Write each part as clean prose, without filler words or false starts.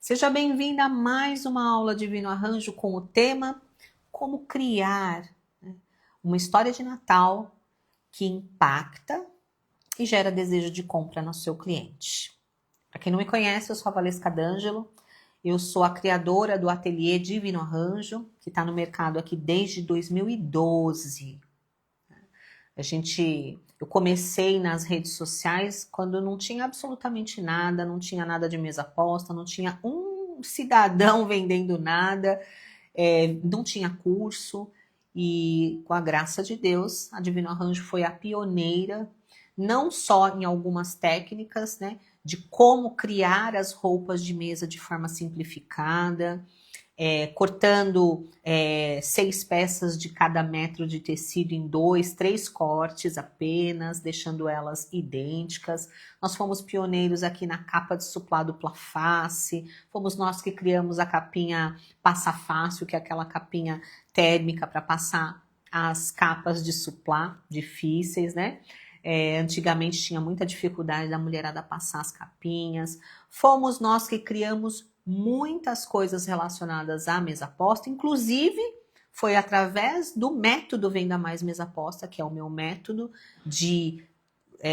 Seja bem-vinda a mais uma aula Divino Arranjo com o tema Como criar, né, uma história de Natal que impacta e gera desejo de compra no seu cliente. Para quem não me conhece, eu sou a Valesca D'Angelo, eu sou a criadora do ateliê Divino Arranjo, que está no mercado aqui desde 2012. Eu comecei nas redes sociais quando não tinha absolutamente nada, não tinha nada de mesa posta, não tinha um cidadão vendendo nada, não tinha curso, e com a graça de Deus, a Divino Arranjo foi a pioneira, não só em algumas técnicas, né, de como criar as roupas de mesa de forma simplificada, cortando 6 peças de cada metro de tecido em 2, 3 cortes apenas, deixando elas idênticas. Nós fomos pioneiros aqui na capa de suplá dupla face, fomos nós que criamos a capinha passa fácil, que é aquela capinha térmica para passar as capas de suplá difíceis, né? Antigamente tinha muita dificuldade da mulherada passar as capinhas. Fomos nós que criamos muitas coisas relacionadas à mesa posta, inclusive foi através do método Venda Mais Mesa Posta, que é o meu método de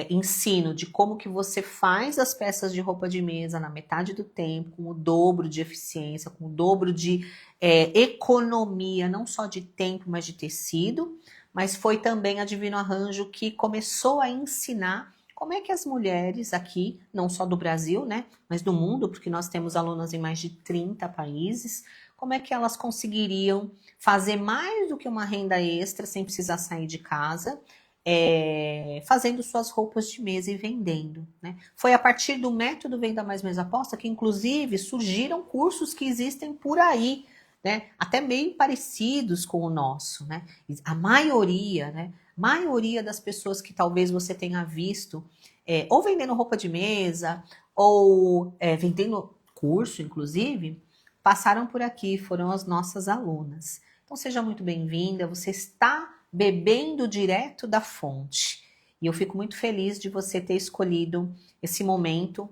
ensino de como que você faz as peças de roupa de mesa na metade do tempo, com o dobro de eficiência, com o dobro de economia, não só de tempo, mas de tecido. Mas foi também a Divino Arranjo que começou a ensinar como é que as mulheres aqui, não só do Brasil, né, mas do mundo, porque nós temos alunas em mais de 30 países, como é que elas conseguiriam fazer mais do que uma renda extra sem precisar sair de casa, fazendo suas roupas de mesa e vendendo, né? Foi a partir do método Venda Mais Mesa Posta que, inclusive, surgiram cursos que existem por aí, né? Até meio parecidos com o nosso, né? A maioria, né? Maioria das pessoas que talvez você tenha visto ou vendendo roupa de mesa ou vendendo curso, inclusive, passaram por aqui, foram as nossas alunas. Então seja muito bem-vinda, você está bebendo direto da fonte. E eu fico muito feliz de você ter escolhido esse momento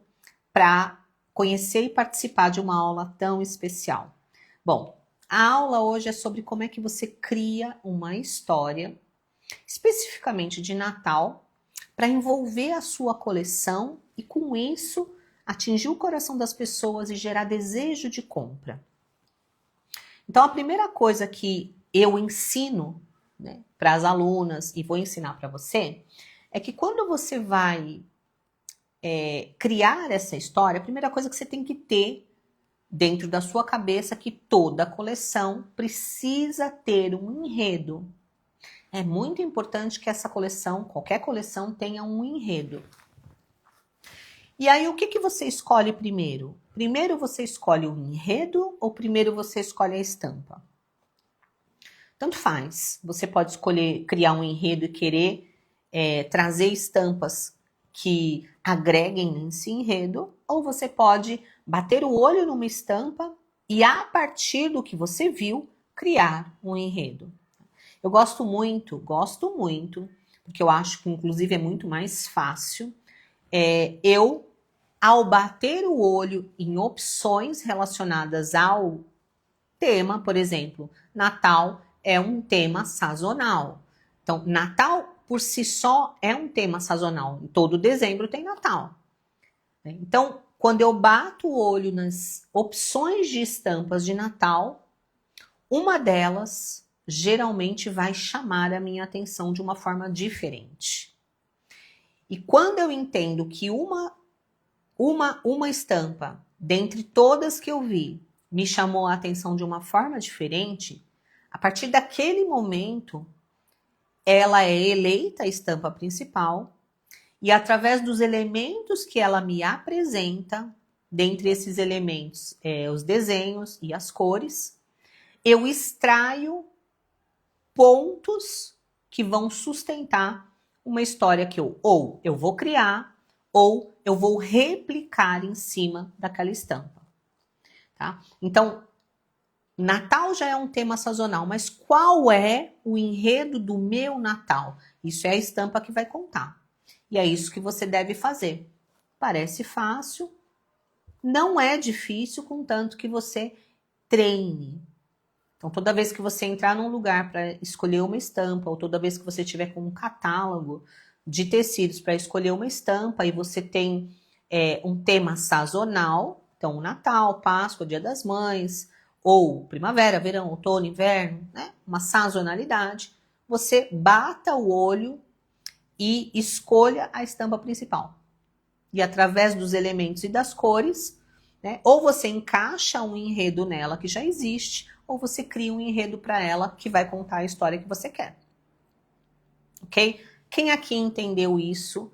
para conhecer e participar de uma aula tão especial. Bom, a aula hoje é sobre como é que você cria uma história especificamente de Natal, para envolver a sua coleção e com isso atingir o coração das pessoas e gerar desejo de compra. Então a primeira coisa que eu ensino, né, para as alunas e vou ensinar para você, é que quando você vai criar essa história, a primeira coisa que você tem que ter dentro da sua cabeça é que toda coleção precisa ter um enredo. É muito importante que essa coleção, qualquer coleção, tenha um enredo. E aí, o que você escolhe primeiro? Primeiro você escolhe o enredo ou primeiro você escolhe a estampa? Tanto faz. Você pode escolher criar um enredo e querer trazer estampas que agreguem nesse enredo, ou você pode bater o olho numa estampa e, a partir do que você viu, criar um enredo. Eu gosto muito, porque eu acho que inclusive é muito mais fácil, ao bater o olho em opções relacionadas ao tema, por exemplo, Natal é um tema sazonal. Então, Natal por si só é um tema sazonal. Em todo dezembro tem Natal. Então, quando eu bato o olho nas opções de estampas de Natal, uma delas geralmente vai chamar a minha atenção de uma forma diferente. E quando eu entendo que uma estampa, dentre todas que eu vi, me chamou a atenção de uma forma diferente, a partir daquele momento, ela é eleita a estampa principal e através dos elementos que ela me apresenta, dentre esses elementos, os desenhos e as cores, eu extraio pontos que vão sustentar uma história que eu vou criar ou eu vou replicar em cima daquela estampa. Tá? Então, Natal já é um tema sazonal, mas qual é o enredo do meu Natal? Isso é a estampa que vai contar. E é isso que você deve fazer. Parece fácil, Não é difícil, contanto que você treine. Então, toda vez que você entrar num lugar para escolher uma estampa, ou toda vez que você tiver com um catálogo de tecidos para escolher uma estampa, e você tem um tema sazonal, então Natal, Páscoa, Dia das Mães, ou primavera, verão, outono, inverno, né? Uma sazonalidade, você bata o olho e escolha a estampa principal. E através dos elementos e das cores, né, ou você encaixa um enredo nela que já existe, ou você cria um enredo para ela que vai contar a história que você quer. Ok? Quem aqui entendeu isso,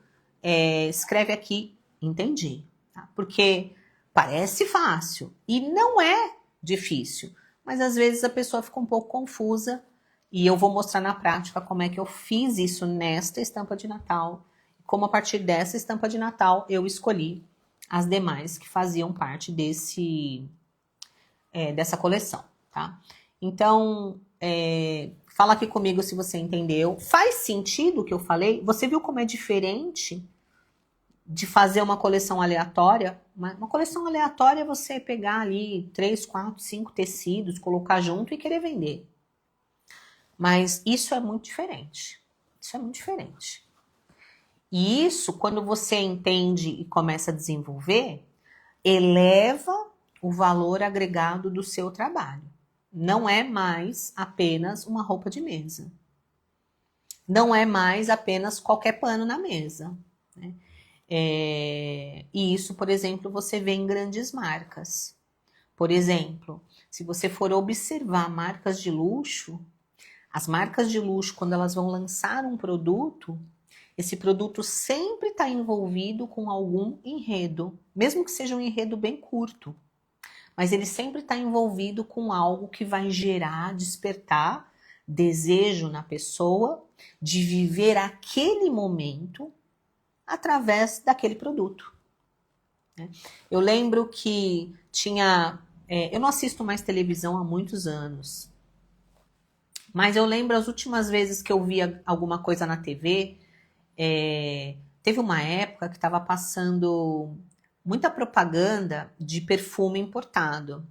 escreve aqui, entendi. Tá? Porque parece fácil e não é difícil, mas às vezes a pessoa fica um pouco confusa e eu vou mostrar na prática como é que eu fiz isso nesta estampa de Natal, como a partir dessa estampa de Natal eu escolhi as demais que faziam parte dessa coleção, tá? Então, fala aqui comigo se você entendeu. Faz sentido o que eu falei? Você viu como é diferente de fazer uma coleção aleatória? Uma coleção aleatória é você pegar ali 3, 4, 5 tecidos, colocar junto e querer vender. Mas isso é muito diferente. Isso é muito diferente. E isso, quando você entende e começa a desenvolver, eleva o valor agregado do seu trabalho. Não é mais apenas uma roupa de mesa. Não é mais apenas qualquer pano na mesa. Né? E isso, por exemplo, você vê em grandes marcas. Por exemplo, se você for observar marcas de luxo, as marcas de luxo, quando elas vão lançar um produto, esse produto sempre está envolvido com algum enredo, mesmo que seja um enredo bem curto. Mas ele sempre está envolvido com algo que vai gerar, despertar desejo na pessoa de viver aquele momento através daquele produto. Eu lembro que eu não assisto mais televisão há muitos anos, mas eu lembro as últimas vezes que eu via alguma coisa na TV, teve uma época que estava passando muita propaganda de perfume importado.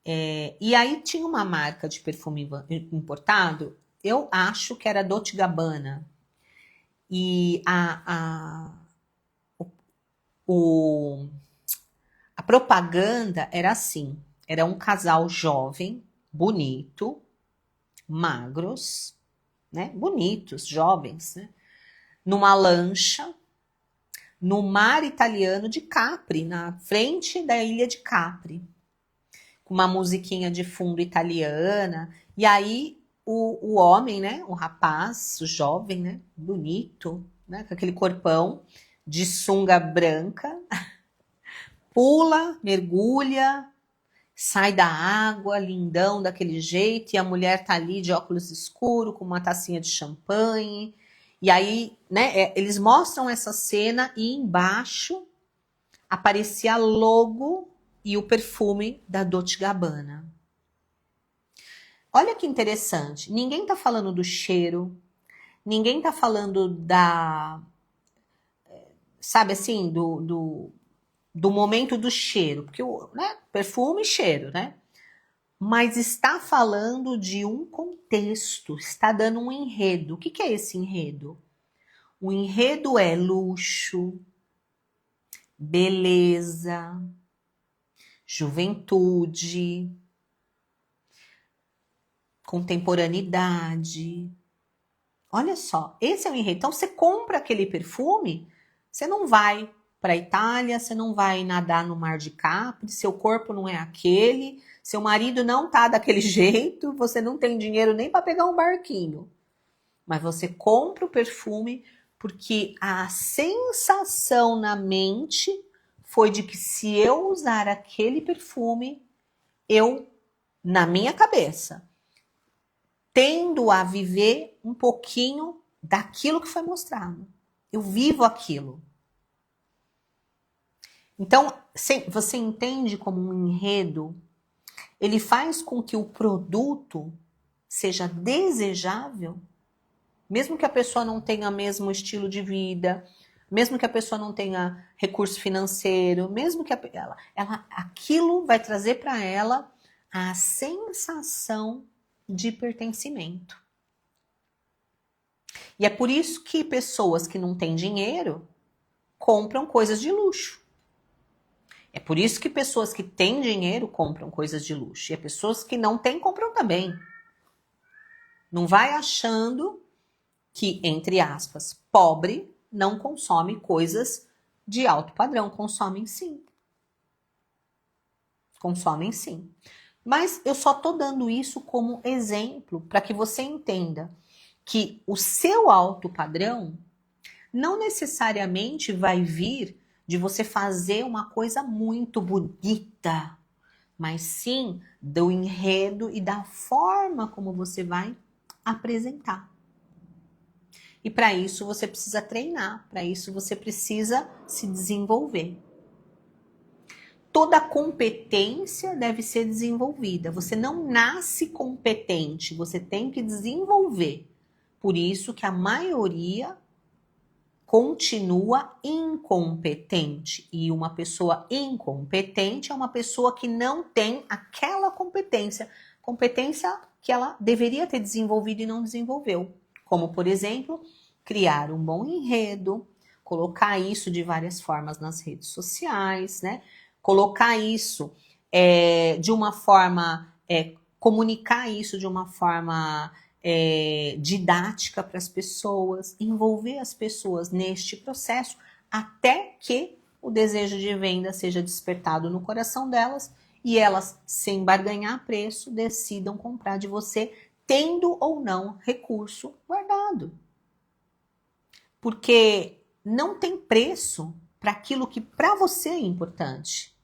E aí tinha uma marca de perfume importado, eu acho que era Dolce & Gabbana. E a propaganda era assim, era um casal jovem, bonito, magros, né? Bonitos, jovens, né? Numa lancha, no mar italiano de Capri, na frente da ilha de Capri, com uma musiquinha de fundo italiana, e aí o homem, né, o rapaz, o jovem, né, bonito, né, com aquele corpão de sunga branca, pula, mergulha, sai da água, lindão daquele jeito, e a mulher tá ali de óculos escuros, com uma tacinha de champanhe. E aí, né, eles mostram essa cena e embaixo aparecia logo e o perfume da Dolce & Gabbana. Olha que interessante, ninguém tá falando do cheiro, ninguém tá falando sabe assim, do momento do cheiro, porque né, perfume e cheiro, né? Mas está falando de um contexto, está dando um enredo. O que é esse enredo? O enredo é luxo, beleza, juventude, contemporaneidade. Olha só, esse é o enredo. Então você compra aquele perfume, você não vai para a Itália, você não vai nadar no Mar de Capri, seu corpo não é aquele, seu marido não tá daquele jeito, você não tem dinheiro nem para pegar um barquinho. Mas você compra o perfume porque a sensação na mente foi de que se eu usar aquele perfume, eu, na minha cabeça, tendo a viver um pouquinho daquilo que foi mostrado. Eu vivo aquilo. Então, você entende como um enredo, ele faz com que o produto seja desejável, mesmo que a pessoa não tenha o mesmo estilo de vida, mesmo que a pessoa não tenha recurso financeiro, mesmo que aquilo vai trazer para ela a sensação de pertencimento. E é por isso que pessoas que não têm dinheiro compram coisas de luxo. É por isso que pessoas que têm dinheiro compram coisas de luxo. E as pessoas que não têm compram também. Não vai achando que, entre aspas, pobre não consome coisas de alto padrão. Consomem sim. Consomem sim. Mas eu só estou dando isso como exemplo para que você entenda que o seu alto padrão não necessariamente vai vir de você fazer uma coisa muito bonita, mas sim do enredo e da forma como você vai apresentar. E para isso você precisa treinar, para isso você precisa se desenvolver. Toda competência deve ser desenvolvida. Você não nasce competente, você tem que desenvolver. Por isso que a maioria continua incompetente. E uma pessoa incompetente é uma pessoa que não tem aquela competência. Competência que ela deveria ter desenvolvido e não desenvolveu. Como, por exemplo, criar um bom enredo, colocar isso de várias formas nas redes sociais, né? Colocar isso de uma forma, comunicar isso de uma forma didática para as pessoas, envolver as pessoas neste processo até que o desejo de venda seja despertado no coração delas e elas, sem barganhar preço, decidam comprar de você, tendo ou não recurso guardado. Porque não tem preço para aquilo que para você é importante.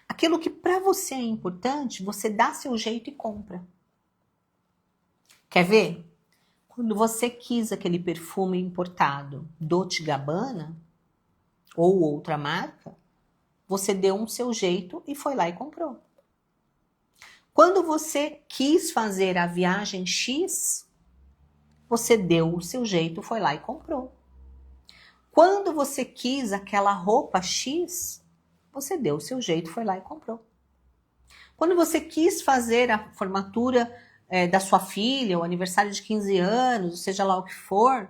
Aquilo que para você é importante, você dá seu jeito e compra. Quer ver? Quando você quis aquele perfume importado Dolce & Gabbana ou outra marca, você deu um seu jeito e foi lá e comprou. Quando você quis fazer a viagem X, você deu o seu jeito, foi lá e comprou. Quando você quis aquela roupa X, você deu o seu jeito, foi lá e comprou. Quando você quis fazer a formatura da sua filha, o aniversário de 15 anos, seja lá o que for,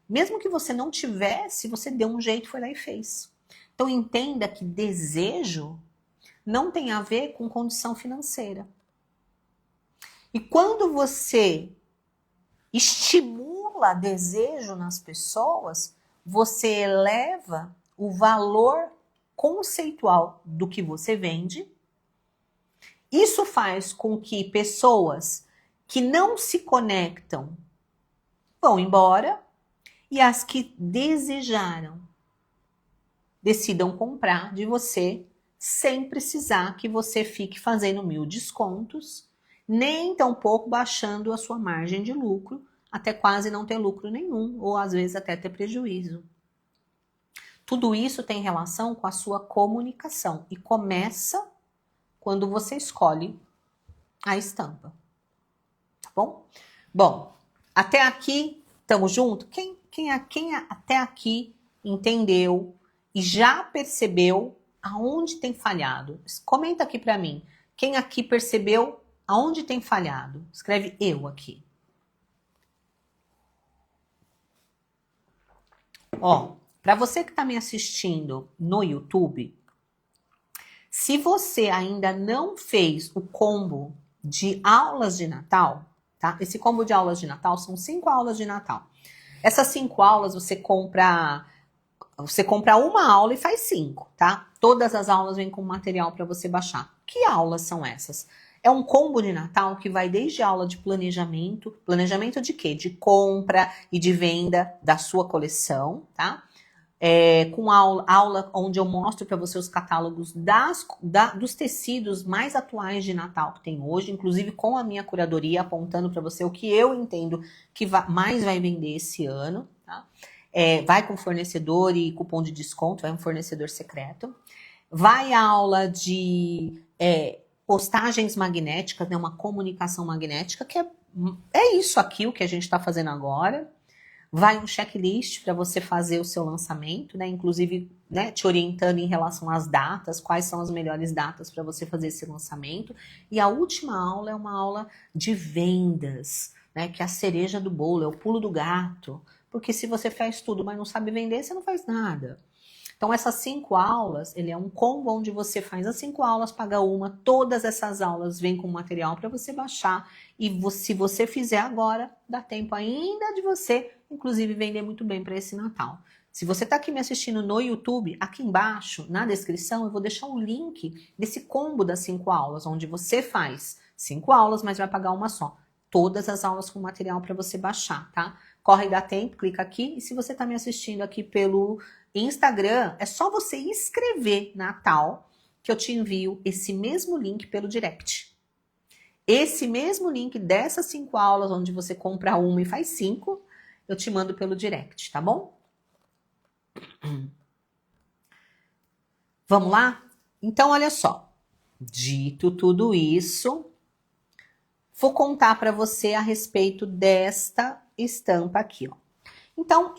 mesmo que você não tivesse, você deu um jeito, foi lá e fez. Então entenda que desejo não tem a ver com condição financeira. E quando você estimula desejo nas pessoas, você eleva o valor conceitual do que você vende. Isso faz com que pessoas que não se conectam vão embora e as que desejaram decidam comprar de você sem precisar que você fique fazendo 1000 descontos, nem tampouco baixando a sua margem de lucro, até quase não ter lucro nenhum, ou às vezes até ter prejuízo. Tudo isso tem relação com a sua comunicação e começa quando você escolhe a estampa. Tá bom? Bom, até aqui, estamos juntos? Quem até aqui entendeu e já percebeu aonde tem falhado? Comenta aqui para mim. Quem aqui percebeu aonde tem falhado? Escreve eu aqui. Ó, para você que está me assistindo no YouTube, se você ainda não fez o combo de aulas de Natal, tá? Esse combo de aulas de Natal são 5 aulas de Natal. Essas 5 aulas você compra uma aula e faz 5, tá? Todas as aulas vêm com material para você baixar. Que aulas são essas? É um combo de Natal que vai desde a aula de planejamento. Planejamento de quê? De compra e de venda da sua coleção, tá? Com aula onde eu mostro para você os catálogos dos tecidos mais atuais de Natal que tem hoje, inclusive com a minha curadoria, apontando para você o que eu entendo que mais vai vender esse ano, tá? Vai com fornecedor e cupom de desconto, vai um fornecedor secreto. Vai a aula de postagens magnéticas, né, uma comunicação magnética, que é isso aqui o que a gente está fazendo agora. Vai um checklist para você fazer o seu lançamento, né? Inclusive, né, te orientando em relação às datas, quais são as melhores datas para você fazer esse lançamento. E a última aula é uma aula de vendas, né? Que é a cereja do bolo, é o pulo do gato. Porque se você faz tudo, mas não sabe vender, você não faz nada. Então, essas 5 aulas, ele é um combo onde você faz as 5 aulas, paga uma, todas essas aulas vêm com material para você baixar. E se você fizer agora, dá tempo ainda de você, inclusive, vender muito bem para esse Natal. Se você está aqui me assistindo no YouTube, aqui embaixo, na descrição, eu vou deixar o link desse combo das 5 aulas, onde você faz 5 aulas, mas vai pagar uma só. Todas as aulas com material para você baixar, tá? Corre e dá tempo, clica aqui. E se você está me assistindo aqui pelo Instagram, é só você escrever Natal, que eu te envio esse mesmo link pelo direct. Esse mesmo link dessas 5 aulas, onde você compra uma e faz 5, eu te mando pelo direct, tá bom? Vamos lá? Então, olha só. Dito tudo isso, vou contar para você a respeito desta estampa aqui, ó. Então,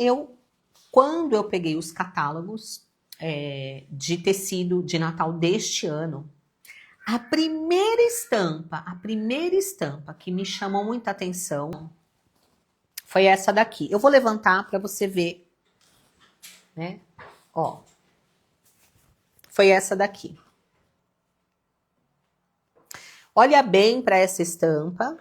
quando eu peguei os catálogos de tecido de Natal deste ano, a primeira estampa que me chamou muita atenção foi essa daqui. Eu vou levantar para você ver, né? Ó, foi essa daqui. Olha bem para essa estampa.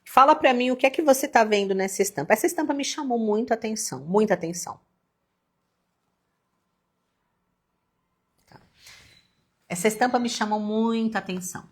Fala para mim o que é que você tá vendo nessa estampa. Essa estampa me chamou muita atenção, muita atenção. Tá. Essa estampa me chamou muita atenção.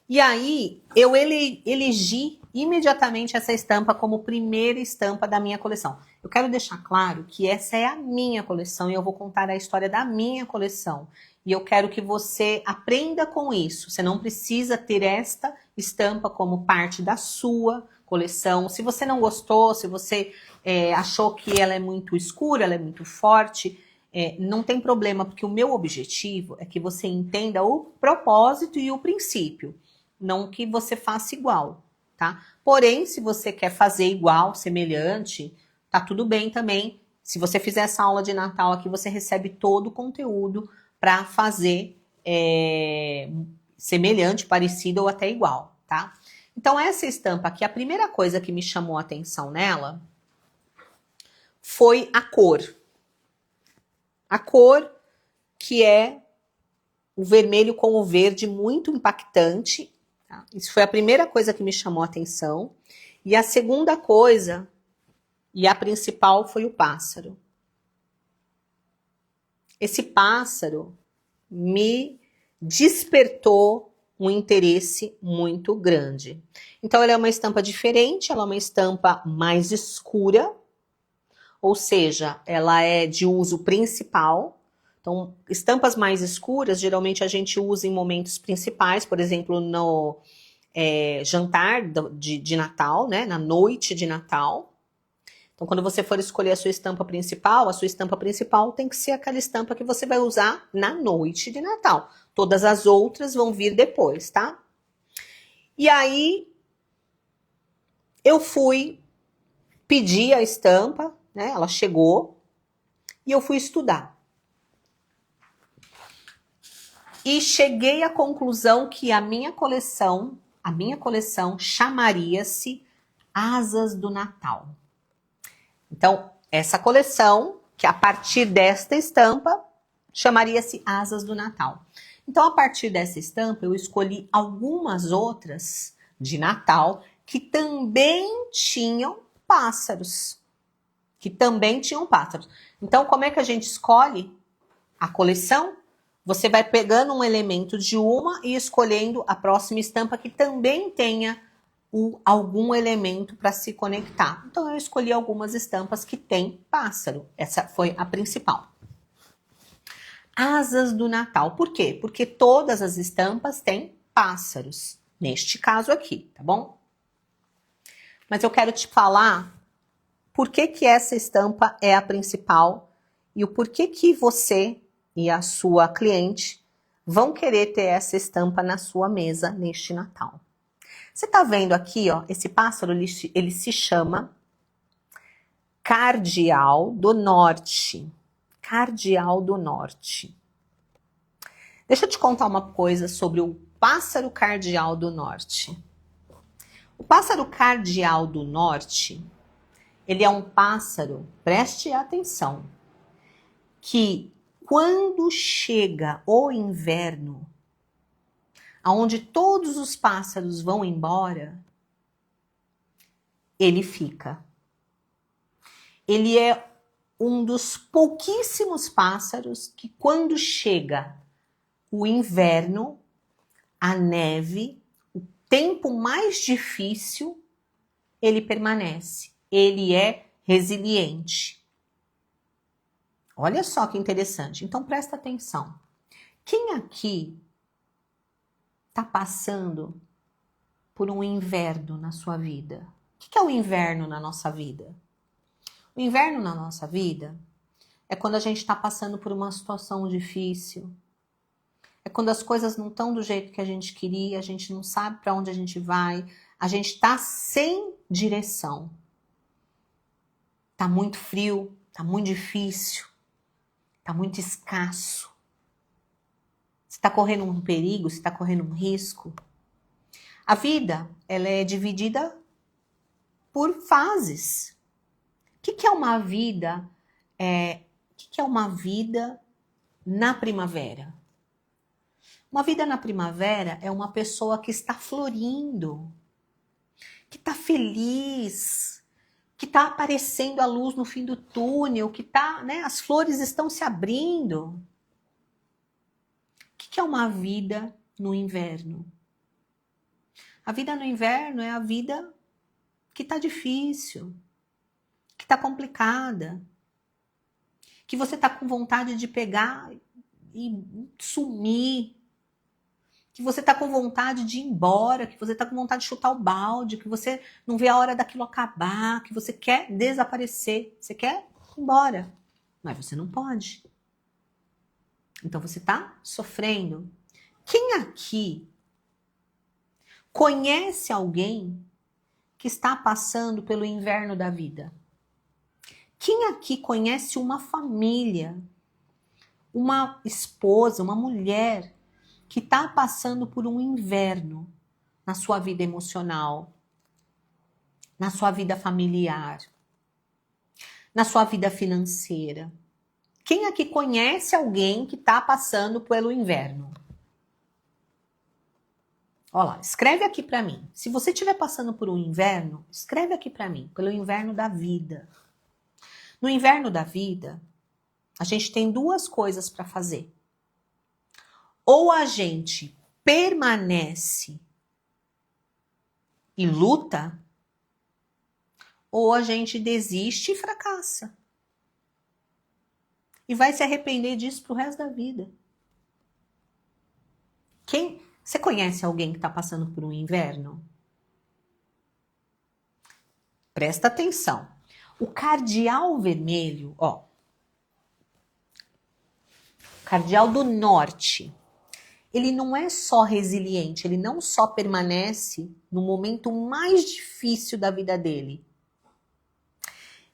E aí, eu elegi imediatamente essa estampa como primeira estampa da minha coleção. Eu quero deixar claro que essa é a minha coleção e eu vou contar a história da minha coleção. E eu quero que você aprenda com isso. Você não precisa ter esta estampa como parte da sua coleção. Se você não gostou, se você achou que ela é muito escura, ela é muito forte, não tem problema, porque o meu objetivo é que você entenda o propósito e o princípio. Não que você faça igual, tá? Porém, se você quer fazer igual, semelhante, tá tudo bem também. Se você fizer essa aula de Natal aqui, você recebe todo o conteúdo para fazer semelhante, parecido ou até igual, tá? Então, essa estampa aqui, a primeira coisa que me chamou a atenção nela foi a cor. A cor que é o vermelho com o verde muito impactante. Tá? Isso foi a primeira coisa que me chamou a atenção. E a segunda coisa, e a principal, foi o pássaro. Esse pássaro me despertou um interesse muito grande. Então, ela é uma estampa diferente, ela é uma estampa mais escura, ou seja, ela é de uso principal. Então, estampas mais escuras, geralmente a gente usa em momentos principais, por exemplo, no jantar de Natal, né? Na noite de Natal. Então, quando você for escolher a sua estampa principal tem que ser aquela estampa que você vai usar na noite de Natal. Todas as outras vão vir depois, tá? E aí, eu fui pedir a estampa, né? Ela chegou e eu fui estudar. E cheguei à conclusão que a minha coleção chamaria-se Asas do Natal. Então, essa coleção, que a partir desta estampa, chamaria-se Asas do Natal. Então, a partir dessa estampa, eu escolhi algumas outras de Natal que também tinham pássaros. Então, como é que a gente escolhe a coleção? Você vai pegando um elemento de uma e escolhendo a próxima estampa que também tenha algum elemento para se conectar. Então, eu escolhi algumas estampas que têm pássaro. Essa foi a principal. Asas do Natal. Por quê? Porque todas as estampas têm pássaros. Neste caso aqui, tá bom? Mas eu quero te falar por que essa estampa é a principal e o porquê que você e a sua cliente vão querer ter essa estampa na sua mesa neste Natal. Você tá vendo aqui, ó, esse pássaro, ele se chama cardeal do norte. Cardeal do norte. Deixa eu te contar uma coisa sobre o pássaro cardeal do norte. O pássaro cardeal do norte, ele é um pássaro, preste atenção, que quando chega o inverno, aonde todos os pássaros vão embora, ele fica. Ele é um dos pouquíssimos pássaros que quando chega o inverno, a neve, o tempo mais difícil, ele permanece. Ele é resiliente. Olha só que interessante. Então presta atenção. Quem aqui está passando por um inverno na sua vida? O que é o inverno na nossa vida? O inverno na nossa vida é quando a gente está passando por uma situação difícil. É quando as coisas não estão do jeito que a gente queria, a gente não sabe para onde a gente vai, a gente está sem direção. Está muito frio, está muito difícil, está muito escasso. Você está correndo um perigo, você está correndo um risco. A vida, ela é dividida por fases. O que é uma vida? O que é uma vida na primavera? Uma vida na primavera é uma pessoa que está florindo, que está feliz, que está aparecendo a luz no fim do túnel, que tá, né, as flores estão se abrindo. O que é uma vida no inverno? A vida no inverno é a vida que está difícil, que está complicada, que você está com vontade de pegar e sumir, que você está com vontade de ir embora, que você está com vontade de chutar o balde, que você não vê a hora daquilo acabar, que você quer desaparecer, você quer ir embora, mas você não pode. Então você está sofrendo. Quem aqui conhece alguém que está passando pelo inverno da vida? Quem aqui conhece uma família, uma esposa, uma mulher que está passando por um inverno na sua vida emocional, na sua vida familiar, na sua vida financeira? Quem aqui conhece alguém que está passando pelo inverno? Olha lá, escreve aqui para mim. Se você estiver passando por um inverno, escreve aqui para mim, pelo inverno da vida. No inverno da vida, a gente tem duas coisas para fazer. Ou a gente permanece e luta, ou a gente desiste e fracassa. E vai se arrepender disso pro resto da vida. Você conhece alguém que está passando por um inverno? Presta atenção. O cardeal vermelho, ó. Cardeal do norte. Ele não é só resiliente, ele não só permanece no momento mais difícil da vida dele.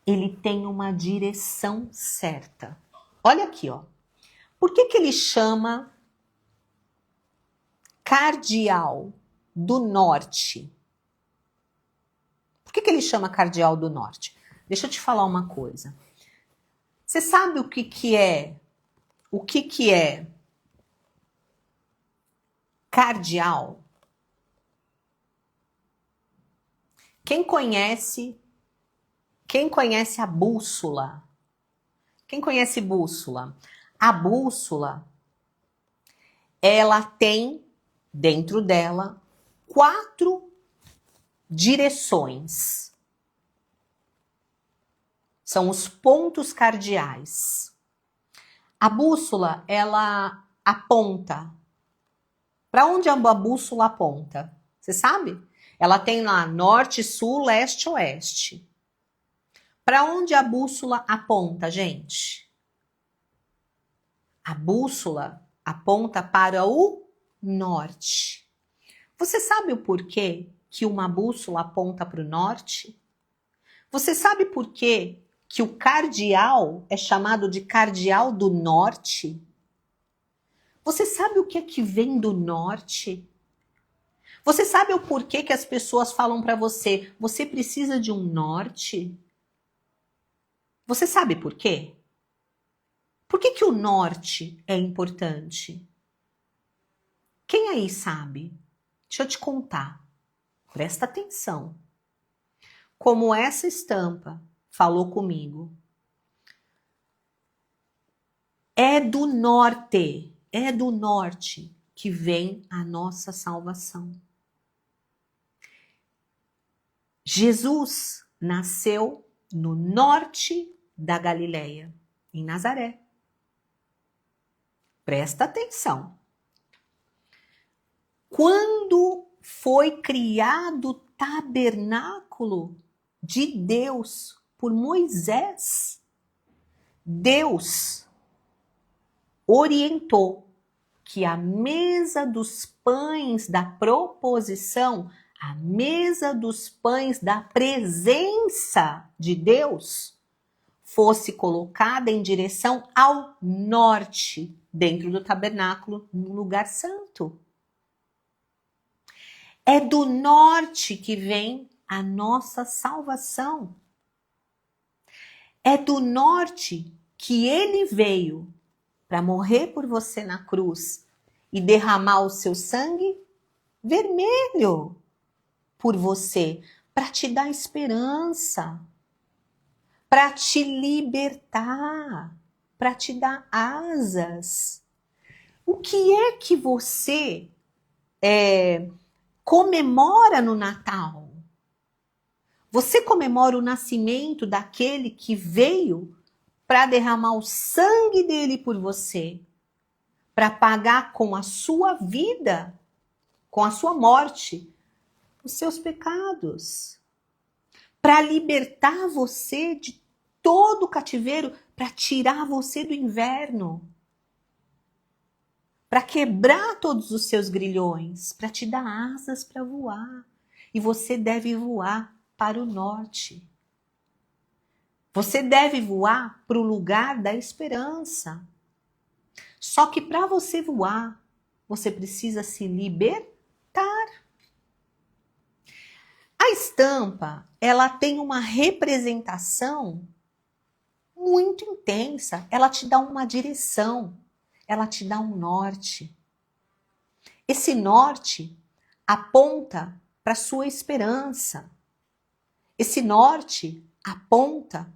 Ele tem uma direção certa. Olha aqui, ó. Por que ele chama cardeal do norte? Por que ele chama cardeal do norte? Deixa eu te falar uma coisa. Você sabe o que é cardeal? Quem conhece a bússola? Quem conhece bússola? A bússola, ela tem dentro dela 4 direções. São os pontos cardeais. A bússola, ela aponta. Para onde a bússola aponta? Você sabe? Ela tem lá norte, sul, leste, oeste. Para onde a bússola aponta, gente? A bússola aponta para o norte. Você sabe o porquê que uma bússola aponta para o norte? Você sabe por quê que o cardeal é chamado de cardeal do norte? Você sabe o que é que vem do norte? Você sabe o porquê que as pessoas falam para você, você precisa de um norte? Você sabe por quê? Por que que o norte é importante? Quem aí sabe? Deixa eu te contar. Presta atenção. Como essa estampa falou comigo. É do norte que vem a nossa salvação. Jesus nasceu no norte da Galileia, em Nazaré. Presta atenção. Quando foi criado o tabernáculo de Deus por Moisés, Deus orientou que a mesa dos pães da proposição, a mesa dos pães da presença de Deus, fosse colocada em direção ao norte, dentro do tabernáculo, no lugar santo. É do norte que vem a nossa salvação. É do norte que ele veio para morrer por você na cruz e derramar o seu sangue vermelho por você, para te dar esperança, para te libertar, para te dar asas. O que é que você comemora no Natal? Você comemora o nascimento daquele que veio para derramar o sangue dele por você, para pagar com a sua vida, com a sua morte, os seus pecados, para libertar você de todo o cativeiro, para tirar você do inverno, para quebrar todos os seus grilhões, para te dar asas para voar. E você deve voar para o norte. Você deve voar para o lugar da esperança. Só que para você voar, você precisa se libertar. A estampa, ela tem uma representação muito intensa. Ela te dá uma direção, ela te dá um norte. Esse norte aponta para a sua esperança. Esse norte aponta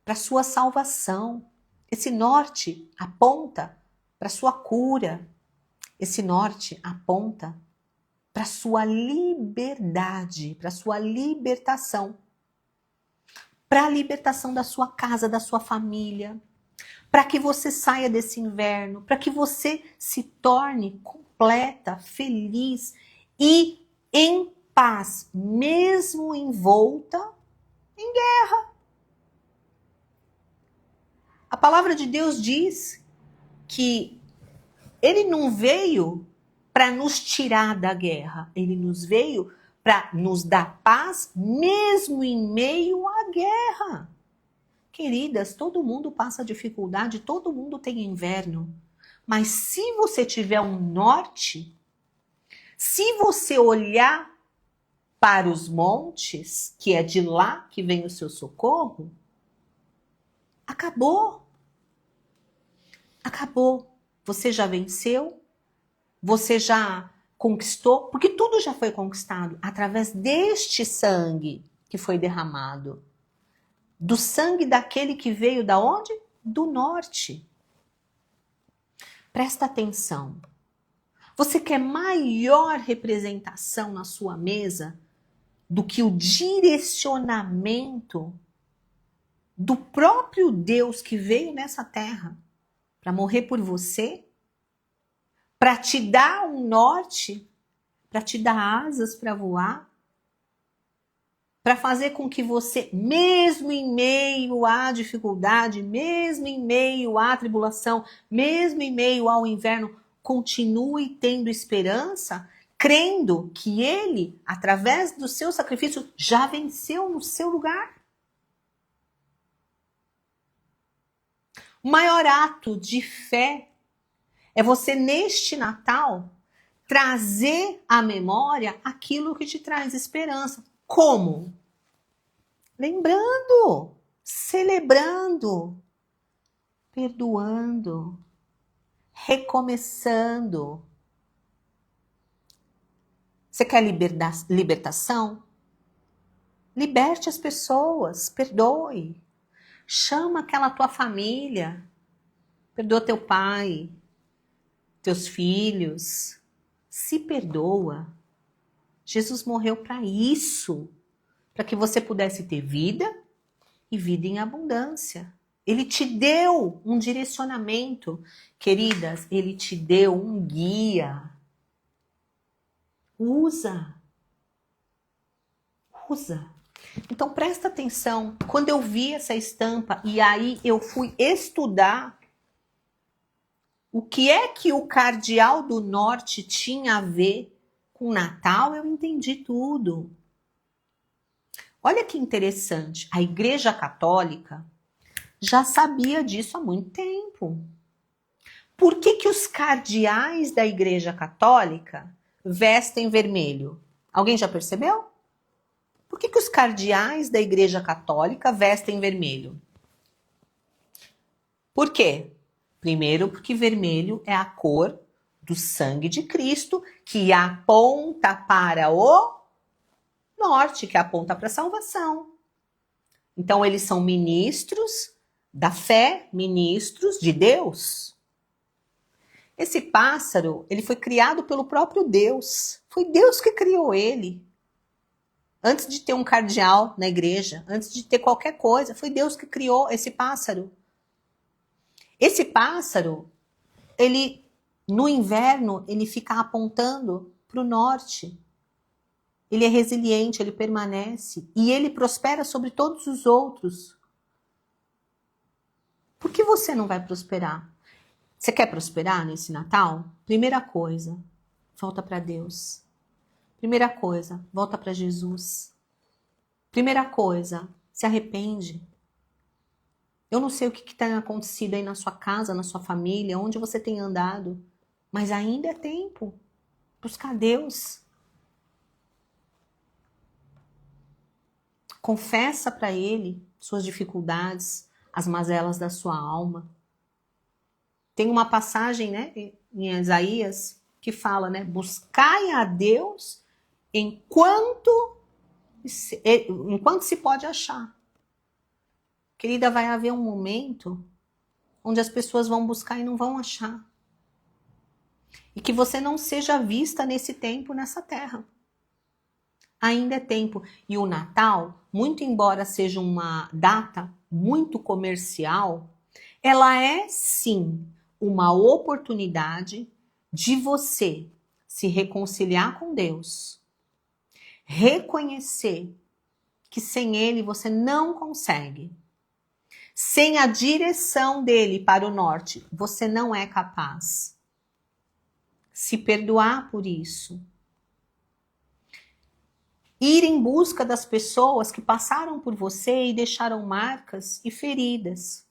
para a sua salvação. Esse norte aponta para a sua cura. Esse norte aponta para a sua liberdade, para a sua libertação. Para a libertação da sua casa, da sua família. Para que você saia desse inverno. Para que você se torne completa, feliz e em paz, mesmo envolta em guerra. A palavra de Deus diz que ele não veio para nos tirar da guerra, ele nos veio para nos dar paz mesmo em meio à guerra. Queridas, todo mundo passa dificuldade, todo mundo tem inverno, mas se você tiver um norte, se você olhar para os montes, que é de lá que vem o seu socorro, acabou. Acabou. Você já venceu, você já conquistou, porque tudo já foi conquistado através deste sangue que foi derramado. Do sangue daquele que veio da onde? Do norte. Presta atenção. Você quer maior representação na sua mesa do que o direcionamento do próprio Deus que veio nessa terra para morrer por você, para te dar um norte, para te dar asas para voar, para fazer com que você, mesmo em meio à dificuldade, mesmo em meio à tribulação, mesmo em meio ao inverno, continue tendo esperança? crendo que ele, através do seu sacrifício, já venceu no seu lugar. O maior ato de fé é você, neste Natal, trazer à memória aquilo que te traz esperança. Como? Lembrando, celebrando, perdoando, recomeçando. Você quer libertação? Liberte as pessoas, perdoe. Chama aquela tua família, perdoa teu pai, teus filhos, se perdoa. Jesus morreu para isso, para que você pudesse ter vida e vida em abundância. Ele te deu um direcionamento, queridas, ele te deu um guia. Usa. Então presta atenção, quando eu vi essa estampa e aí eu fui estudar o que é que o Cardeal do Norte tinha a ver com Natal, eu entendi tudo. Olha que interessante, a Igreja Católica já sabia disso há muito tempo. Por que os cardeais da Igreja Católica vestem vermelho? Alguém já percebeu? Por que os cardeais da Igreja Católica vestem vermelho? Por quê? Primeiro, porque vermelho é a cor do sangue de Cristo, que aponta para o norte, que aponta para a salvação. Então, eles são ministros da fé, ministros de Deus. Esse pássaro, ele foi criado pelo próprio Deus. Foi Deus que criou ele. Antes de ter um cardeal na igreja, antes de ter qualquer coisa, foi Deus que criou esse pássaro. Esse pássaro, ele no inverno, ele fica apontando para o norte. Ele é resiliente, ele permanece e ele prospera sobre todos os outros. Por que você não vai prosperar? Você quer prosperar nesse Natal? Primeira coisa, volta para Deus. Primeira coisa, volta para Jesus. Primeira coisa, se arrepende. Eu não sei o que tem acontecido aí na sua casa, na sua família, onde você tem andado, mas ainda é tempo. Buscar Deus. Confessa para Ele suas dificuldades, as mazelas da sua alma. Tem uma passagem, né, em Isaías que fala, né, buscai a Deus enquanto se pode achar. Querida, vai haver um momento onde as pessoas vão buscar e não vão achar. E que você não seja vista nesse tempo, nessa terra. Ainda é tempo. E o Natal, muito embora seja uma data muito comercial, ela é sim uma oportunidade de você se reconciliar com Deus, reconhecer que sem Ele você não consegue. Sem a direção dele para o norte, você não é capaz. Se perdoar por isso. Ir em busca das pessoas que passaram por você e deixaram marcas e feridas.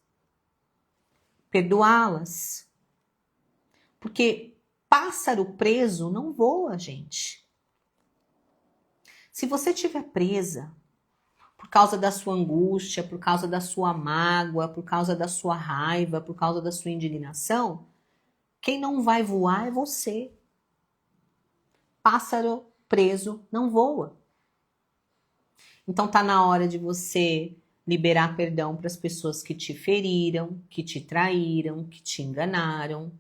Perdoá-las. Porque pássaro preso não voa, gente. Se você estiver presa por causa da sua angústia, por causa da sua mágoa, por causa da sua raiva, por causa da sua indignação, quem não vai voar é você. Pássaro preso não voa. Então tá na hora de você liberar perdão para as pessoas que te feriram, que te traíram, que te enganaram.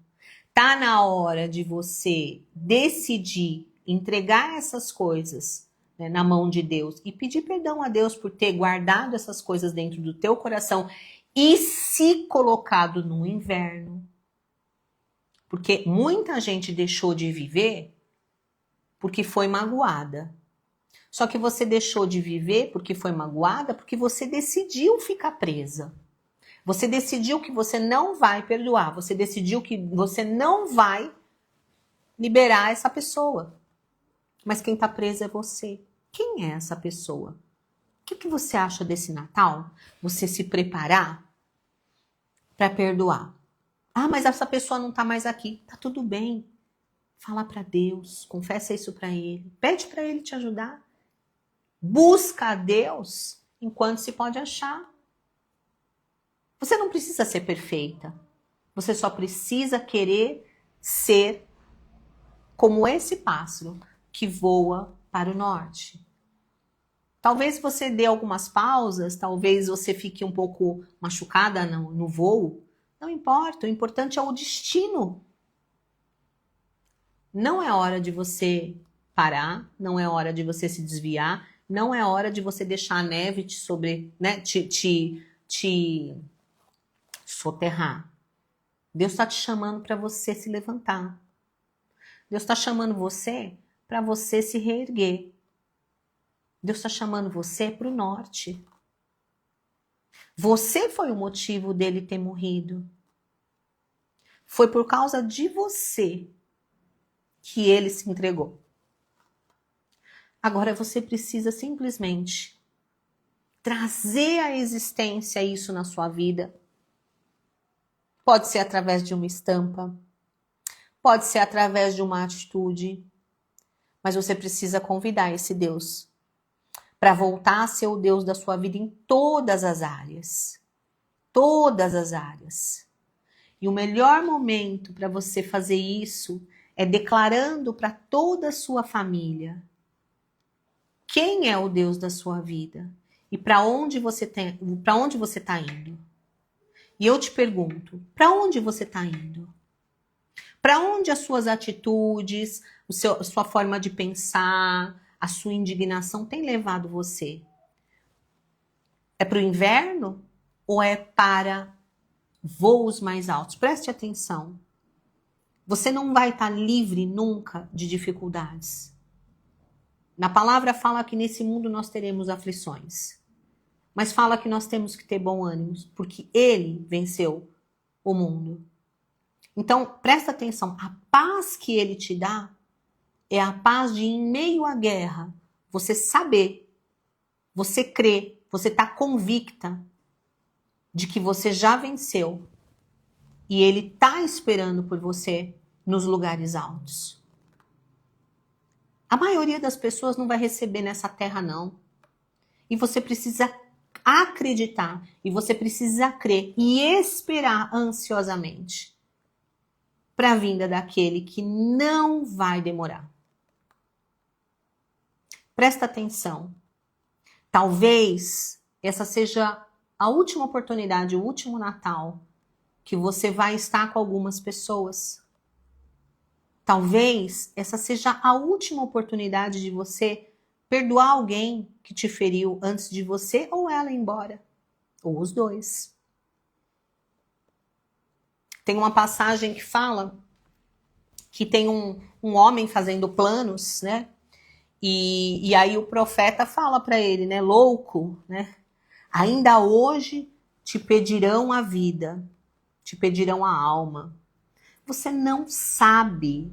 Tá na hora de você decidir entregar essas coisas, né, na mão de Deus e pedir perdão a Deus por ter guardado essas coisas dentro do teu coração e se colocado no inverno. Porque muita gente deixou de viver porque foi magoada. Só que você deixou de viver porque foi magoada, porque você decidiu ficar presa. Você decidiu que você não vai perdoar. Você decidiu que você não vai liberar essa pessoa. mas quem está preso é você. Quem é essa pessoa? O que você acha desse Natal? Você se preparar para perdoar. Ah, mas essa pessoa não está mais aqui. Tá tudo bem. Fala para Deus, confessa isso para Ele. Pede para Ele te ajudar. Busca a Deus enquanto se pode achar. Você não precisa ser perfeita. Você só precisa querer ser como esse pássaro que voa para o norte. Talvez você dê algumas pausas, talvez você fique um pouco machucada no voo. Não importa, o importante é o destino. Não é hora de você parar, não é hora de você se desviar, não é hora de você deixar a neve te soterrar. Deus está te chamando para você se levantar. Deus está chamando você para você se reerguer. Deus está chamando você para o norte. Você foi o motivo dele ter morrido. Foi por causa de você que ele se entregou. Agora você precisa simplesmente trazer à existência isso na sua vida. Pode ser através de uma estampa, pode ser através de uma atitude, mas você precisa convidar esse Deus para voltar a ser o Deus da sua vida em todas as áreas. Todas as áreas. E o melhor momento para você fazer isso é declarando para toda a sua família quem é o Deus da sua vida e para onde você está indo. E eu te pergunto, para onde você está indo? Para onde as suas atitudes, a sua forma de pensar, a sua indignação tem levado você? É para o inverno ou é para voos mais altos? Preste atenção. Você não vai estar livre nunca de dificuldades. Na palavra fala que nesse mundo nós teremos aflições. Mas fala que nós temos que ter bom ânimo, porque Ele venceu o mundo. Então, presta atenção. A paz que Ele te dá é a paz de, em meio à guerra, você saber, você crer, você está convicta de que você já venceu e Ele está esperando por você nos lugares altos. A maioria das pessoas não vai receber nessa terra, não. E você precisa acreditar, e você precisa crer e esperar ansiosamente para a vinda daquele que não vai demorar. Presta atenção. Talvez essa seja a última oportunidade, o último Natal que você vai estar com algumas pessoas. Talvez essa seja a última oportunidade de você perdoar alguém que te feriu antes de você ou ela ir embora. Ou os dois. Tem uma passagem que fala que tem um homem fazendo planos, né? E aí o profeta fala para ele, né? Louco, né? Ainda hoje te pedirão a vida, te pedirão a alma. Você não sabe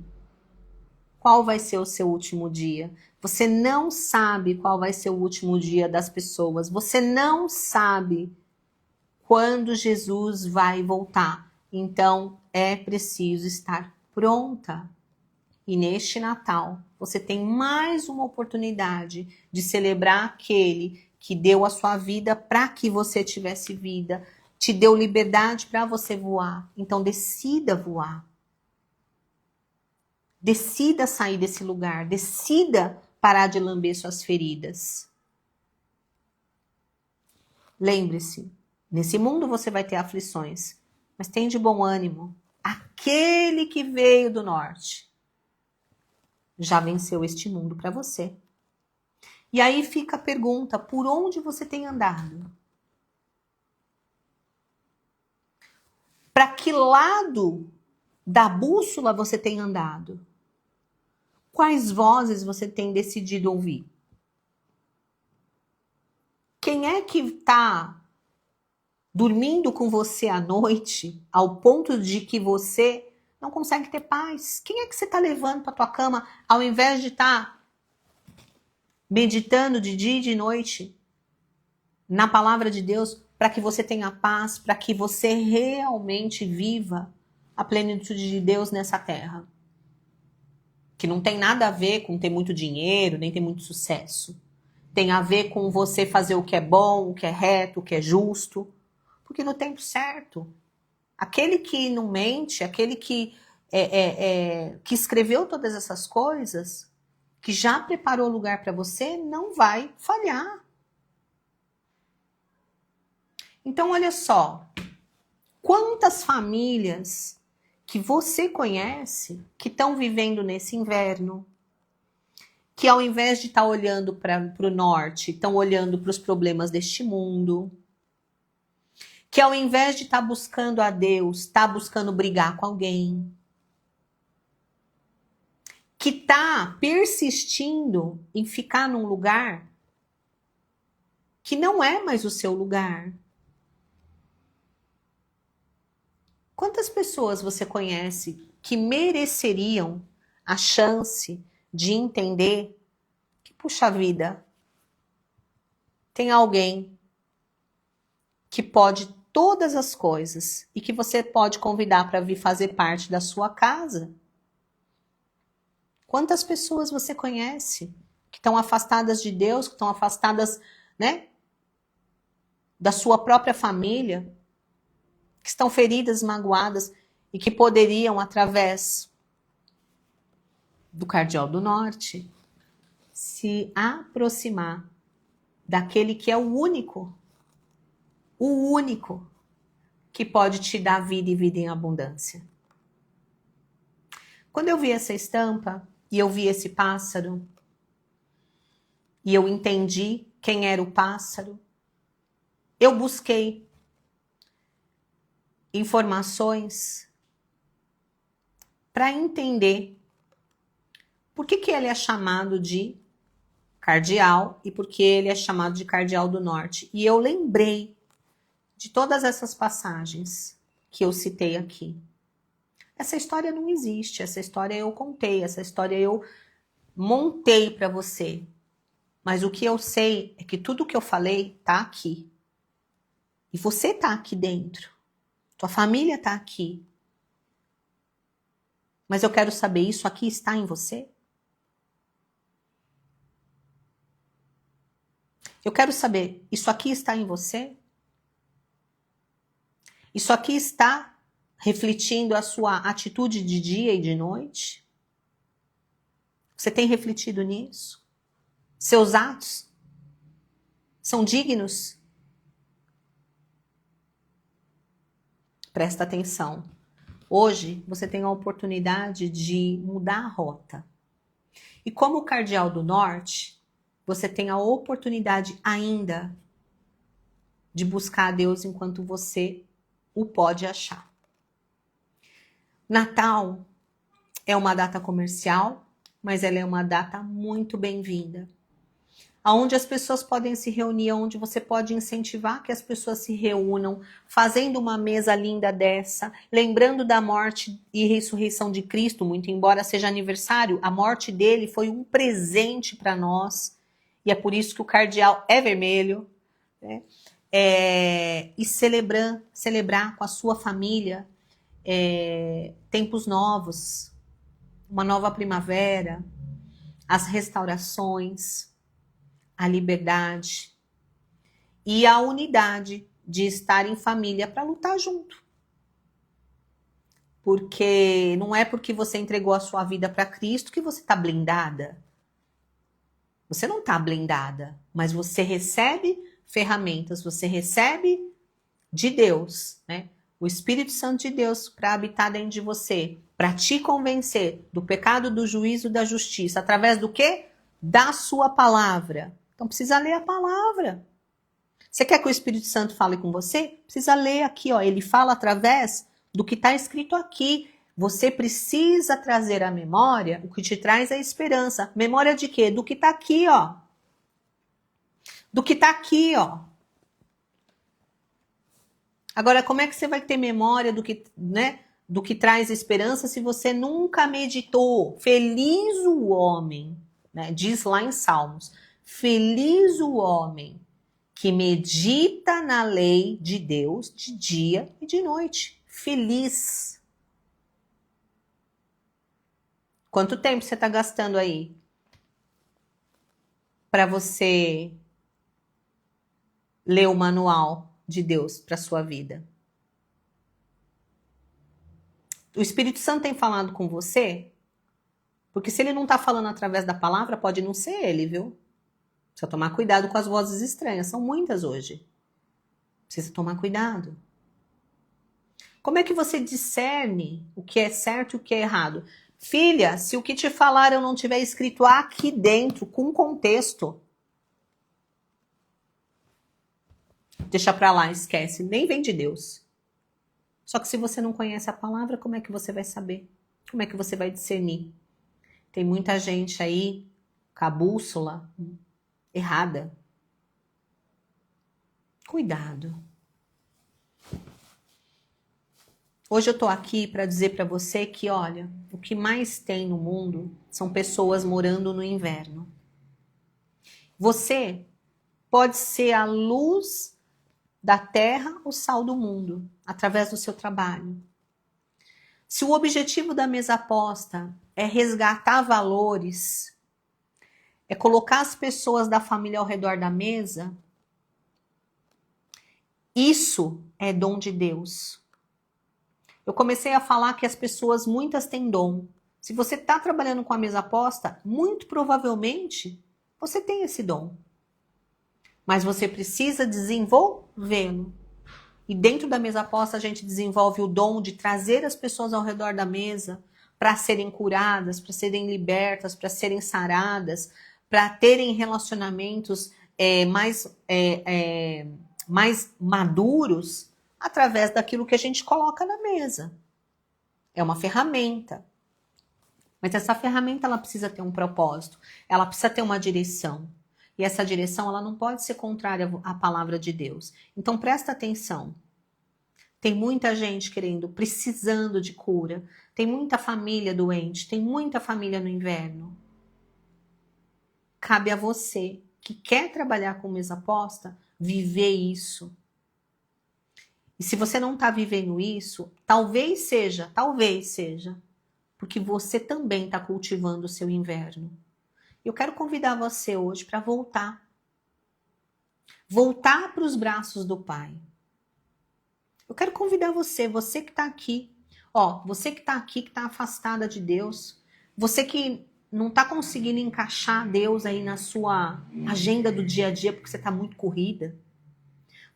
qual vai ser o seu último dia. Você não sabe qual vai ser o último dia das pessoas. Você não sabe quando Jesus vai voltar. Então, é preciso estar pronta. E neste Natal, você tem mais uma oportunidade de celebrar aquele que deu a sua vida para que você tivesse vida, te deu liberdade para você voar. Então, decida voar. Decida sair desse lugar, decida parar de lamber suas feridas. Lembre-se, nesse mundo você vai ter aflições, mas tem de bom ânimo. Aquele que veio do norte já venceu este mundo para você. E aí fica a pergunta, por onde você tem andado? Para que lado da bússola você tem andado? Quais vozes você tem decidido ouvir? Quem é que está dormindo com você à noite ao ponto de que você não consegue ter paz? Quem é que você está levando para tua cama ao invés de estar meditando de dia e de noite na palavra de Deus, para que você tenha paz, para que você realmente viva a plenitude de Deus nessa terra. Que não tem nada a ver com ter muito dinheiro, nem ter muito sucesso. Tem a ver com você fazer o que é bom, o que é reto, o que é justo. Porque no tempo certo, aquele que não mente, aquele que escreveu todas essas coisas, que já preparou o lugar para você, não vai falhar. Então, olha só, quantas famílias que você conhece que estão vivendo nesse inverno, que ao invés de estar olhando para o norte, estão olhando para os problemas deste mundo, que ao invés de estar buscando a Deus, está buscando brigar com alguém, que está persistindo em ficar num lugar que não é mais o seu lugar. Quantas pessoas você conhece que mereceriam a chance de entender que, puxa vida, tem alguém que pode todas as coisas e que você pode convidar para vir fazer parte da sua casa? Quantas pessoas você conhece que estão afastadas de Deus, que estão afastadas, né, da sua própria família, que estão feridas, magoadas e que poderiam, através do Cardeal do Norte, se aproximar daquele que é o único que pode te dar vida e vida em abundância. Quando eu vi essa estampa e eu vi esse pássaro e eu entendi quem era o pássaro, eu busquei informações para entender por que ele é chamado de cardeal e por que ele é chamado de Cardeal do Norte. E eu lembrei de todas essas passagens que eu citei aqui. Essa história não existe, essa história eu contei, essa história eu montei para você. Mas o que eu sei é que tudo que eu falei está aqui. E você está aqui dentro. Tua família está aqui. Mas eu quero saber, isso aqui está em você? Eu quero saber, isso aqui está em você? Isso aqui está refletindo a sua atitude de dia e de noite? Você tem refletido nisso? Seus atos são dignos? Presta atenção. Hoje você tem a oportunidade de mudar a rota. E como Cardeal do Norte, você tem a oportunidade ainda de buscar a Deus enquanto você o pode achar. Natal é uma data comercial, mas ela é uma data muito bem-vinda. Onde as pessoas podem se reunir, onde você pode incentivar que as pessoas se reúnam, fazendo uma mesa linda dessa, lembrando da morte e ressurreição de Cristo, muito embora seja aniversário, a morte dele foi um presente para nós, e é por isso que o cardeal é vermelho, né? E celebrar com a sua família tempos novos, uma nova primavera, as restaurações, a liberdade e a unidade de estar em família para lutar junto. Porque não é porque você entregou a sua vida para Cristo que você está blindada. Você não está blindada, mas você recebe ferramentas, você recebe de Deus, né? O Espírito Santo de Deus para habitar dentro de você, para te convencer do pecado, do juízo, da justiça, através do quê? Da sua palavra. Então precisa ler a palavra. Você quer que o Espírito Santo fale com você? Precisa ler aqui, ó. Ele fala através do que está escrito aqui. Você precisa trazer à memória o que te traz a esperança. Memória de quê? Do que está aqui, ó. Do que está aqui, ó. Agora, como é que você vai ter memória do que, né, do que traz esperança se você nunca meditou? Feliz o homem, né? Diz lá em Salmos. Feliz o homem que medita na lei de Deus de dia e de noite. Feliz. Quanto tempo você está gastando aí para você ler o manual de Deus para sua vida? O Espírito Santo tem falado com você? Porque se ele não está falando através da palavra, pode não ser ele, viu? Precisa tomar cuidado com as vozes estranhas. São muitas hoje. Precisa tomar cuidado. Como é que você discerne o que é certo e o que é errado? Filha, se o que te falaram não tiver escrito aqui dentro, com contexto, deixa pra lá, esquece. Nem vem de Deus. Só que se você não conhece a palavra, como é que você vai saber? Como é que você vai discernir? Tem muita gente aí com a bússola errada. Cuidado. Hoje eu tô aqui para dizer para você que, olha, o que mais tem no mundo são pessoas morando no inverno. Você pode ser a luz da terra, o sal do mundo, através do seu trabalho. Se o objetivo da mesa aposta é resgatar valores, é colocar as pessoas da família ao redor da mesa, isso é dom de Deus. Eu comecei a falar que as pessoas, muitas têm dom. Se você está trabalhando com a mesa aposta, muito provavelmente você tem esse dom. Mas você precisa desenvolvê-lo. E dentro da mesa aposta a gente desenvolve o dom de trazer as pessoas ao redor da mesa para serem curadas, para serem libertas, para serem saradas, para terem relacionamentos mais maduros através daquilo que a gente coloca na mesa. É uma ferramenta. Mas essa ferramenta ela precisa ter um propósito, ela precisa ter uma direção. E essa direção ela não pode ser contrária à palavra de Deus. Então presta atenção. Tem muita gente precisando de cura. Tem muita família doente, tem muita família no inverno. Cabe a você, que quer trabalhar com mesa aposta, viver isso. E se você não está vivendo isso, talvez seja, porque você também está cultivando o seu inverno. Eu quero convidar você hoje para voltar. Voltar para os braços do Pai. Eu quero convidar você que está aqui. Você que está aqui, que está afastada de Deus. Você que não está conseguindo encaixar Deus aí na sua agenda do dia a dia porque você está muito corrida.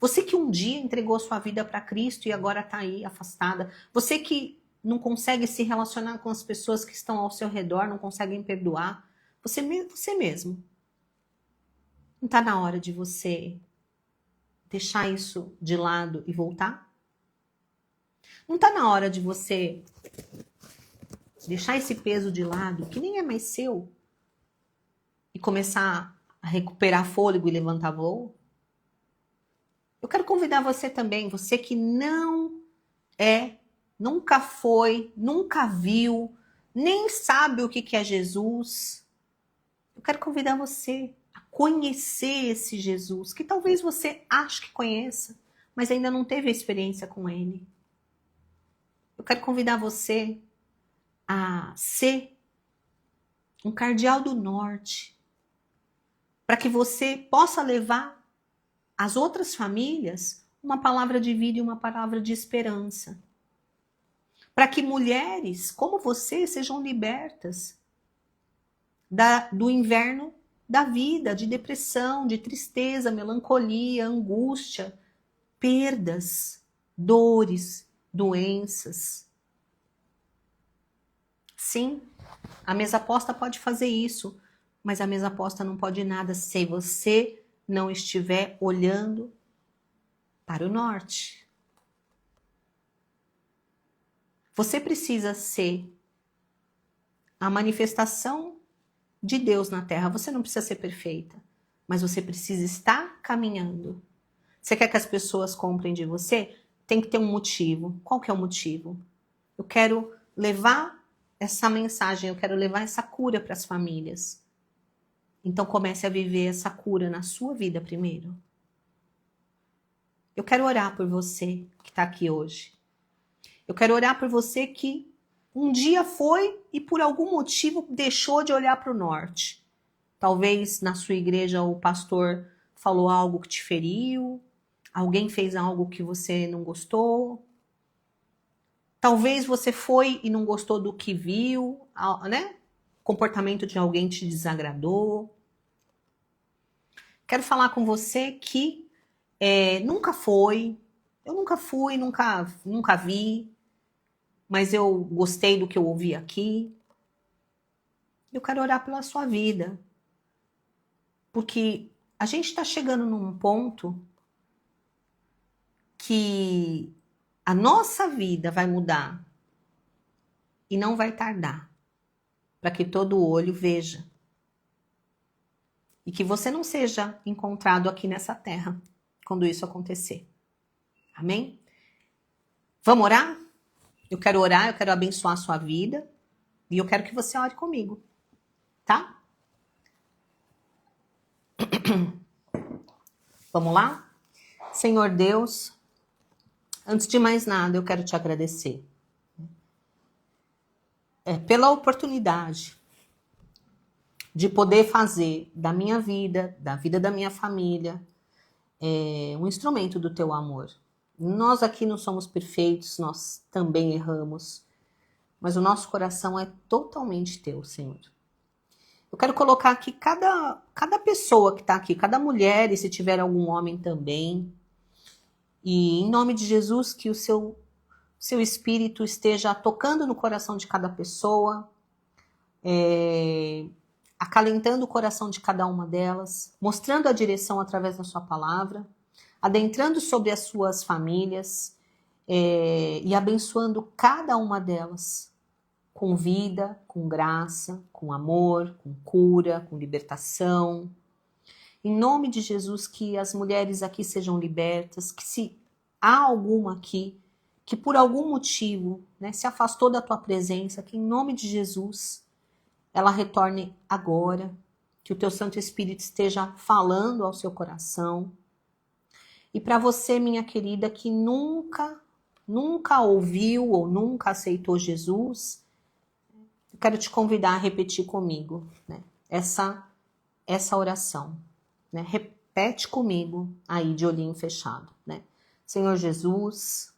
Você que um dia entregou sua vida para Cristo e agora está aí afastada. Você que não consegue se relacionar com as pessoas que estão ao seu redor, não conseguem perdoar. Você mesmo. Não está na hora de você deixar isso de lado e voltar? Não está na hora de você deixar esse peso de lado, que nem é mais seu, e começar a recuperar fôlego e levantar voo? Eu quero convidar você também, você que nunca foi, nunca viu, nem sabe o que é Jesus. Eu quero convidar você a conhecer esse Jesus, que talvez você ache que conheça, mas ainda não teve a experiência com ele. Eu quero convidar você a ser um cardeal do norte, para que você possa levar às outras famílias uma palavra de vida e uma palavra de esperança. Para que mulheres como você sejam libertas do inverno da vida, de depressão, de tristeza, melancolia, angústia, perdas, dores, doenças. Sim, a mesa aposta pode fazer isso, mas a mesa aposta não pode nada se você não estiver olhando para o norte. Você precisa ser a manifestação de Deus na Terra. Você não precisa ser perfeita, mas você precisa estar caminhando. Você quer que as pessoas comprem de você? Tem que ter um motivo. Qual que é o motivo? Eu quero levar essa mensagem, eu quero levar essa cura para as famílias. Então comece a viver essa cura na sua vida primeiro. Eu quero orar por você que está aqui hoje. Eu quero orar por você que um dia foi e por algum motivo deixou de olhar para o norte. Talvez na sua igreja o pastor falou algo que te feriu, alguém fez algo que você não gostou. Talvez você foi e não gostou do que viu, né? O comportamento de alguém te desagradou. Quero falar com você que nunca foi, eu nunca fui, nunca vi, mas eu gostei do que eu ouvi aqui. Eu quero orar pela sua vida, porque a gente está chegando num ponto que a nossa vida vai mudar e não vai tardar para que todo olho veja e que você não seja encontrado aqui nessa terra quando isso acontecer. Amém? Vamos orar? Eu quero orar, eu quero abençoar a sua vida e eu quero que você ore comigo, tá? Vamos lá? Senhor Deus, antes de mais nada, eu quero te agradecer pela oportunidade de poder fazer da minha vida, da vida da minha família, um instrumento do teu amor. Nós aqui não somos perfeitos, nós também erramos, mas o nosso coração é totalmente teu, Senhor. Eu quero colocar aqui cada pessoa que está aqui, cada mulher, e se tiver algum homem também. E em nome de Jesus, que o seu Espírito esteja tocando no coração de cada pessoa, acalentando o coração de cada uma delas, mostrando a direção através da sua palavra, adentrando sobre as suas famílias e abençoando cada uma delas com vida, com graça, com amor, com cura, com libertação. Em nome de Jesus, que as mulheres aqui sejam libertas, que se há alguma aqui que por algum motivo, né, se afastou da tua presença, que em nome de Jesus ela retorne agora, que o teu Santo Espírito esteja falando ao seu coração. E para você, minha querida, que nunca ouviu ou nunca aceitou Jesus, eu quero te convidar a repetir comigo, né, essa oração. Né? Repete comigo aí de olhinho fechado. Né? Senhor Jesus,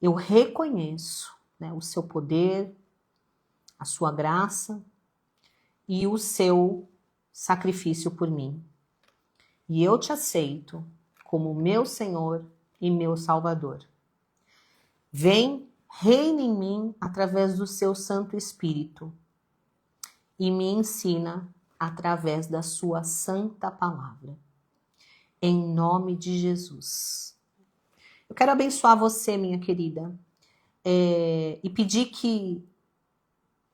eu reconheço, né, o seu poder, a sua graça e o seu sacrifício por mim. E eu te aceito como meu Senhor e meu Salvador. Vem, reina em mim através do seu Santo Espírito e me ensina através da sua santa palavra. Em nome de Jesus. Eu quero abençoar você, minha querida, e pedir que,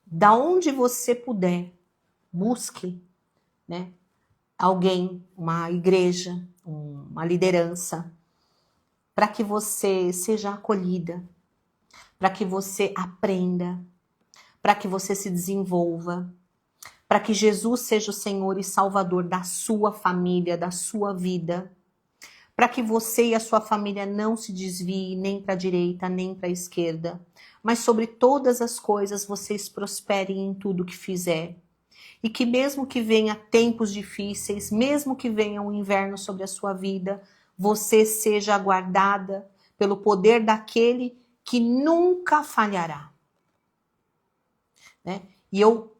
da onde você puder, busque, né, alguém, uma igreja, uma liderança, para que você seja acolhida, para que você aprenda, para que você se desenvolva, para que Jesus seja o Senhor e Salvador da sua família, da sua vida, para que você e a sua família não se desviem nem para a direita, nem para a esquerda, mas sobre todas as coisas vocês prosperem em tudo que fizer. E que mesmo que venha tempos difíceis, mesmo que venha um inverno sobre a sua vida, você seja guardada pelo poder daquele que nunca falhará. Né? E eu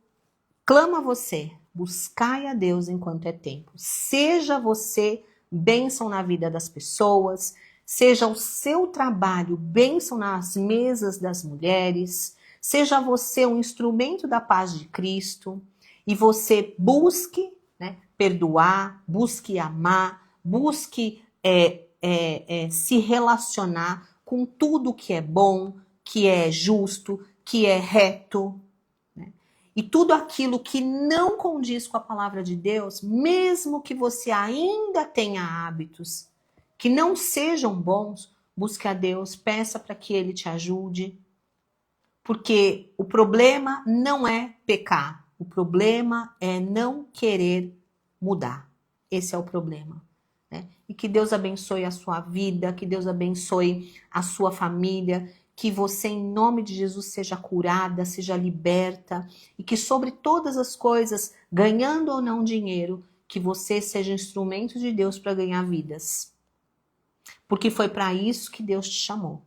clamo a você, buscai a Deus enquanto é tempo. Seja você bênção na vida das pessoas, seja o seu trabalho bênção nas mesas das mulheres, seja você um instrumento da paz de Cristo, e você busque, né, perdoar, busque amar, busque se relacionar com tudo que é bom, que é justo, que é reto, né? E tudo aquilo que não condiz com a palavra de Deus, mesmo que você ainda tenha hábitos que não sejam bons, busque a Deus, peça para que Ele te ajude, porque o problema não é pecar. O problema é não querer mudar. Esse é o problema. Né? E que Deus abençoe a sua vida, que Deus abençoe a sua família, que você, em nome de Jesus, seja curada, seja liberta, e que sobre todas as coisas, ganhando ou não dinheiro, que você seja instrumento de Deus para ganhar vidas. Porque foi para isso que Deus te chamou.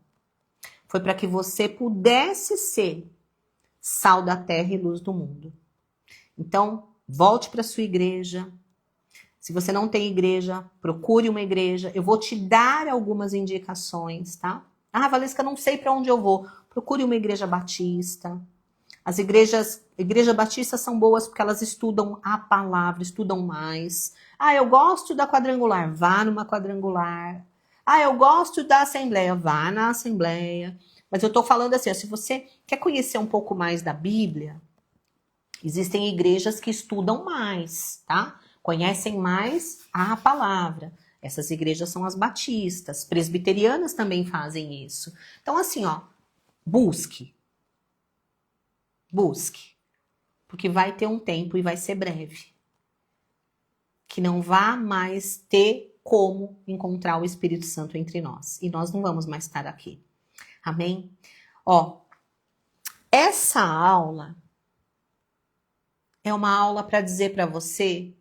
Foi para que você pudesse ser sal da terra e luz do mundo. Então, volte para sua igreja. Se você não tem igreja, procure uma igreja. Eu vou te dar algumas indicações, tá? Ah, Valesca, não sei para onde eu vou. Procure uma igreja batista. As igrejas batistas são boas porque elas estudam a palavra, estudam mais. Ah, eu gosto da quadrangular. Vá numa quadrangular. Ah, eu gosto da assembleia. Vá na assembleia. Mas eu tô falando assim, ó, se você quer conhecer um pouco mais da Bíblia, existem igrejas que estudam mais, tá? Conhecem mais a palavra. Essas igrejas são as batistas. Presbiterianas também fazem isso. Então, assim, ó, busque. Busque. Porque vai ter um tempo e vai ser breve. Que não vá mais ter como encontrar o Espírito Santo entre nós. E nós não vamos mais estar aqui. Amém? Ó, essa aula é uma aula para dizer para você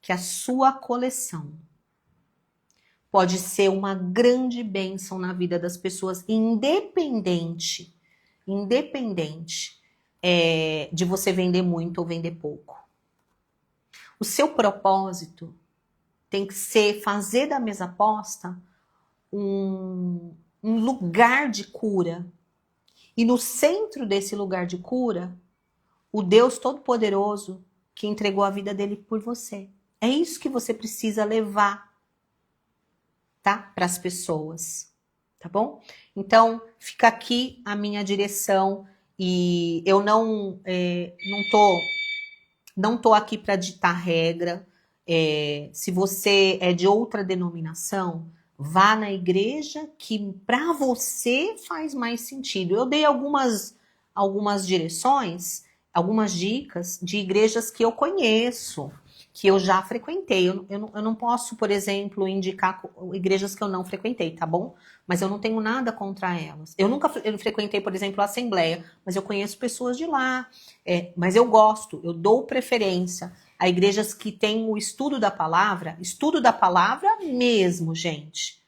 que a sua coleção pode ser uma grande bênção na vida das pessoas, independente de você vender muito ou vender pouco. O seu propósito tem que ser fazer da mesa posta um lugar de cura. E no centro desse lugar de cura, o Deus Todo-Poderoso que entregou a vida dele por você. É isso que você precisa levar, tá? Para as pessoas, tá bom? Então, fica aqui a minha direção e eu não tô aqui para ditar regra. Se você é de outra denominação, vá na igreja que para você faz mais sentido. Eu dei algumas direções, algumas dicas de igrejas que eu conheço, que eu já frequentei. Eu não posso, por exemplo, indicar igrejas que eu não frequentei, tá bom? Mas eu não tenho nada contra elas. Eu frequentei, por exemplo, a Assembleia, mas eu conheço pessoas de lá. Mas eu dou preferência a igrejas que têm o estudo da palavra mesmo, gente.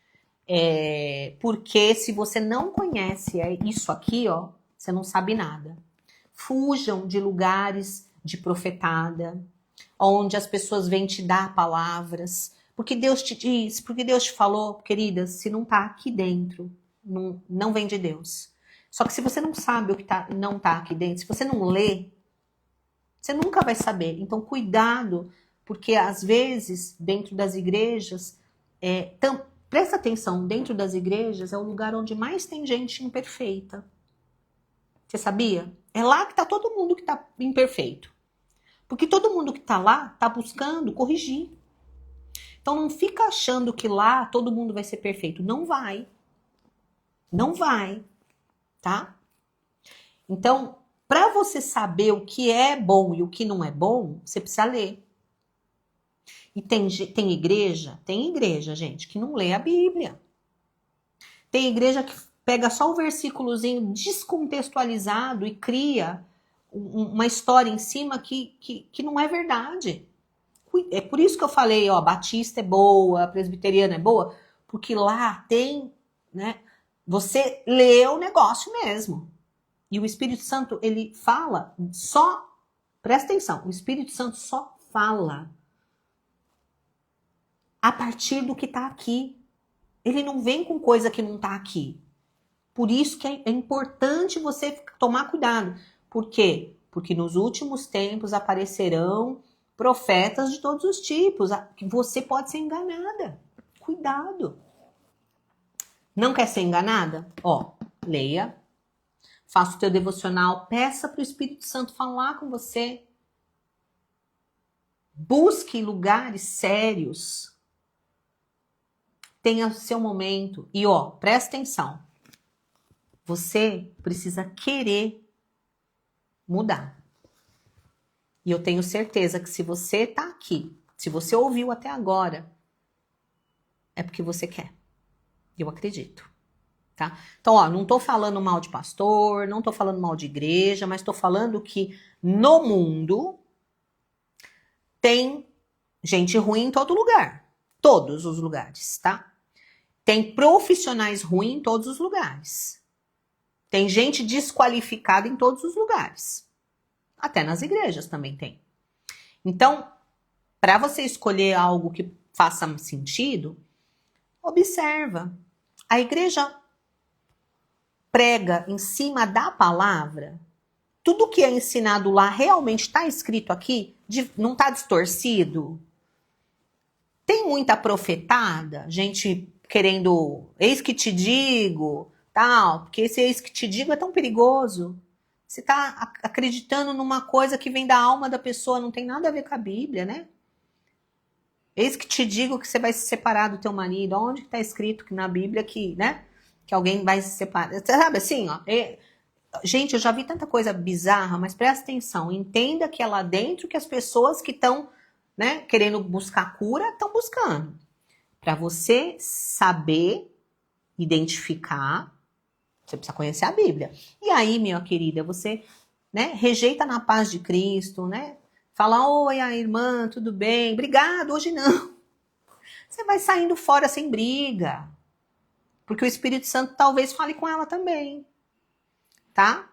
Porque se você não conhece isso aqui, ó, você não sabe nada. Fujam de lugares de profetada, onde as pessoas vêm te dar palavras, porque Deus te disse, porque Deus te falou, querida, se não tá aqui dentro, não vem de Deus. Só que se você não sabe o que não tá aqui dentro, se você não lê, você nunca vai saber. Então, cuidado, porque às vezes, dentro das igrejas, presta atenção, dentro das igrejas é o lugar onde mais tem gente imperfeita. Você sabia? É lá que tá todo mundo que tá imperfeito. Porque todo mundo que tá lá tá buscando corrigir. Então não fica achando que lá todo mundo vai ser perfeito. Não vai. Não vai. Tá? Então, para você saber o que é bom e o que não é bom, você precisa ler. E tem igreja, gente, que não lê a Bíblia. Tem igreja que pega só o versículozinho descontextualizado e cria uma história em cima que não é verdade. É por isso que eu falei, ó, batista é boa, presbiteriana é boa, porque lá tem, né? Você lê o negócio mesmo. E o Espírito Santo, ele fala presta atenção, o Espírito Santo só fala a partir do que está aqui. Ele não vem com coisa que não está aqui. Por isso que é importante você tomar cuidado. Por quê? Porque nos últimos tempos aparecerão profetas de todos os tipos. Que você pode ser enganada. Cuidado. Não quer ser enganada? Ó, leia. Faça o teu devocional. Peça para o Espírito Santo falar com você. Busque lugares sérios. Tenha o seu momento. E ó, presta atenção. Você precisa querer mudar. E eu tenho certeza que se você tá aqui, se você ouviu até agora, é porque você quer. Eu acredito, tá? Então, ó, não tô falando mal de pastor, não tô falando mal de igreja, mas tô falando que no mundo tem gente ruim em todo lugar. Todos os lugares, tá? Tem profissionais ruins em todos os lugares. Tem gente desqualificada em todos os lugares. Até nas igrejas também tem. Então, para você escolher algo que faça sentido, observa. A igreja prega em cima da palavra. Tudo que é ensinado lá realmente está escrito aqui? Não está distorcido? Tem muita profetada, gente querendo, eis que te digo, tal, porque esse eis que te digo é tão perigoso. Você está acreditando numa coisa que vem da alma da pessoa, não tem nada a ver com a Bíblia, né? Eis que te digo que você vai se separar do teu marido. Onde está escrito que na Bíblia que, né, que alguém vai se separar? Sabe assim, ó. Gente, eu já vi tanta coisa bizarra, mas presta atenção. Entenda que é lá dentro que as pessoas que estão, né, querendo buscar cura estão buscando. Para você saber identificar, você precisa conhecer a Bíblia. E aí, minha querida, você, né, rejeita na paz de Cristo, né? Fala, oi, a irmã, tudo bem? Obrigado, hoje não. Você vai saindo fora sem briga. Porque o Espírito Santo talvez fale com ela também. Tá?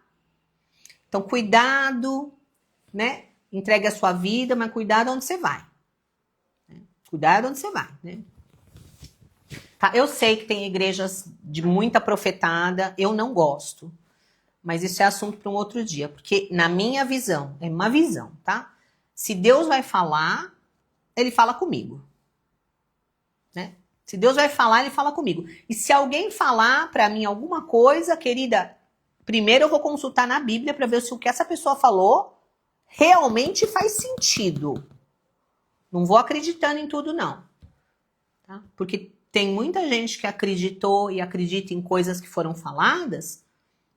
Então, cuidado, né? Entregue a sua vida, mas cuidado onde você vai. Cuidado onde você vai, né? Tá? Eu sei que tem igrejas de muita profetada, eu não gosto. Mas isso é assunto para um outro dia. Porque na minha visão, é uma visão, tá? Se Deus vai falar, ele fala comigo. Né? Se Deus vai falar, ele fala comigo. E se alguém falar para mim alguma coisa, querida, primeiro eu vou consultar na Bíblia para ver se o que essa pessoa falou realmente faz sentido. Não vou acreditando em tudo, não. Tá? Porque tem muita gente que acreditou e acredita em coisas que foram faladas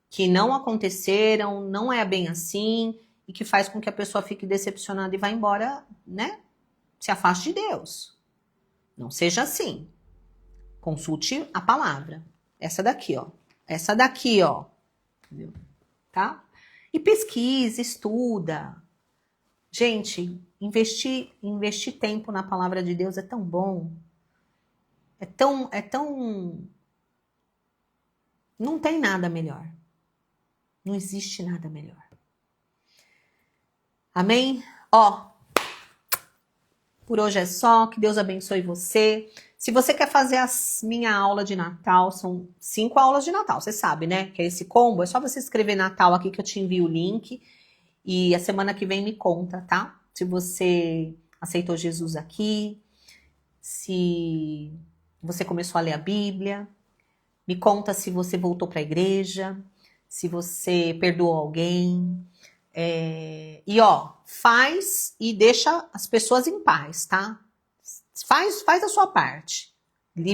que não aconteceram, não é bem assim, e que faz com que a pessoa fique decepcionada e vá embora, né? Se afaste de Deus. Não seja assim. Consulte a palavra. Essa daqui, ó. Essa daqui, ó. Entendeu? Tá? E pesquisa, estuda. Gente, investir tempo na palavra de Deus é tão bom. É tão... Não tem nada melhor. Não existe nada melhor. Amém? Ó, por hoje é só. Que Deus abençoe você. Se você quer fazer a minha aula de Natal, são 5 aulas de Natal, você sabe, né? Que é esse combo. É só você escrever Natal aqui que eu te envio o link. E a semana que vem me conta, tá? Se você aceitou Jesus aqui, se você começou a ler a Bíblia. Me conta se você voltou para a igreja, se você perdoou alguém. E ó, faz e deixa as pessoas em paz, tá? Faz a sua parte.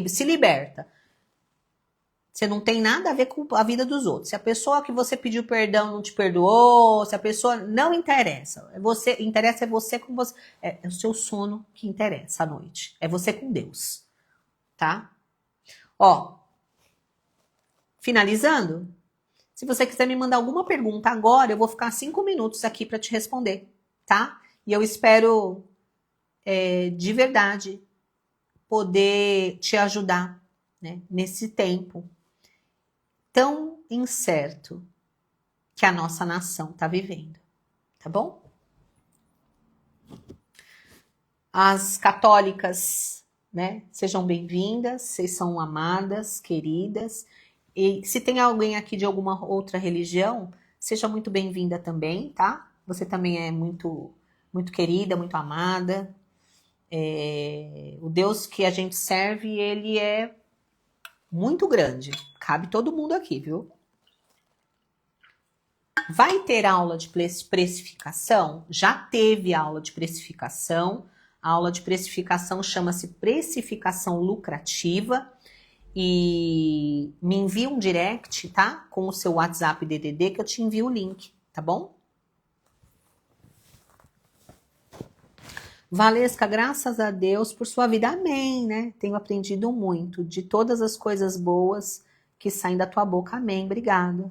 Se liberta. Você não tem nada a ver com a vida dos outros. Se a pessoa que você pediu perdão não te perdoou, se a pessoa não interessa. Interessa é você com você. É o seu sono que interessa à noite. É você com Deus. Tá? Ó, finalizando, se você quiser me mandar alguma pergunta agora, eu vou ficar 5 minutos aqui para te responder, tá? E eu espero de verdade poder te ajudar, né, nesse tempo tão incerto que a nossa nação está vivendo, tá bom? As católicas, né, sejam bem-vindas, vocês são amadas, queridas. E se tem alguém aqui de alguma outra religião, seja muito bem-vinda também, tá? Você também é muito, muito querida, muito amada. O Deus que a gente serve, ele é muito grande. Cabe todo mundo aqui, viu? Vai ter aula de precificação? Já teve aula de precificação. A aula de precificação chama-se precificação lucrativa. E me envia um direct, tá? Com o seu WhatsApp DDD que eu te envio o link, tá bom? Valesca, graças a Deus por sua vida. Amém, né? Tenho aprendido muito de todas as coisas boas que saem da tua boca. Amém. Obrigada.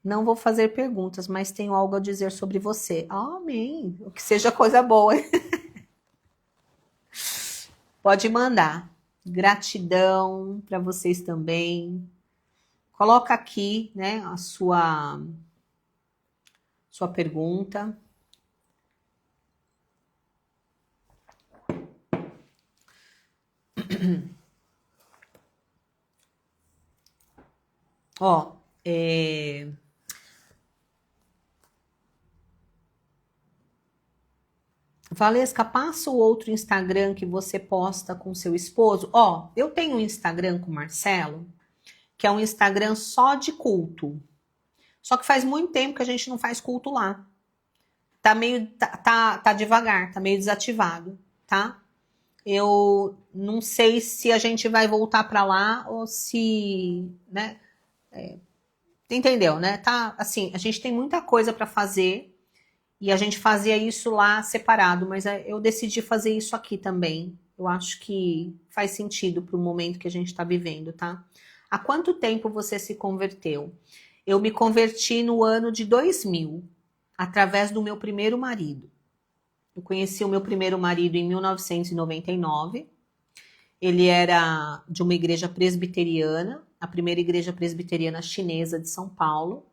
Não vou fazer perguntas, mas tenho algo a dizer sobre você. Amém. O que seja coisa boa. Pode mandar. Gratidão para vocês também. Coloca aqui, né, a sua pergunta. Ó, Valesca, passa o outro Instagram que você posta com seu esposo. Ó, eu tenho um Instagram com o Marcelo, que é um Instagram só de culto. Só que faz muito tempo que a gente não faz culto lá. Tá meio, tá devagar, tá meio desativado, tá? Eu não sei se a gente vai voltar para lá ou se, né? Entendeu, né? Tá, assim, a gente tem muita coisa para fazer e a gente fazia isso lá separado, mas eu decidi fazer isso aqui também. Eu acho que faz sentido para o momento que a gente está vivendo, tá? Há quanto tempo você se converteu? Eu me converti no ano de 2000, através do meu primeiro marido. Eu conheci o meu primeiro marido em 1999. Ele era de uma igreja presbiteriana, a primeira igreja presbiteriana chinesa de São Paulo.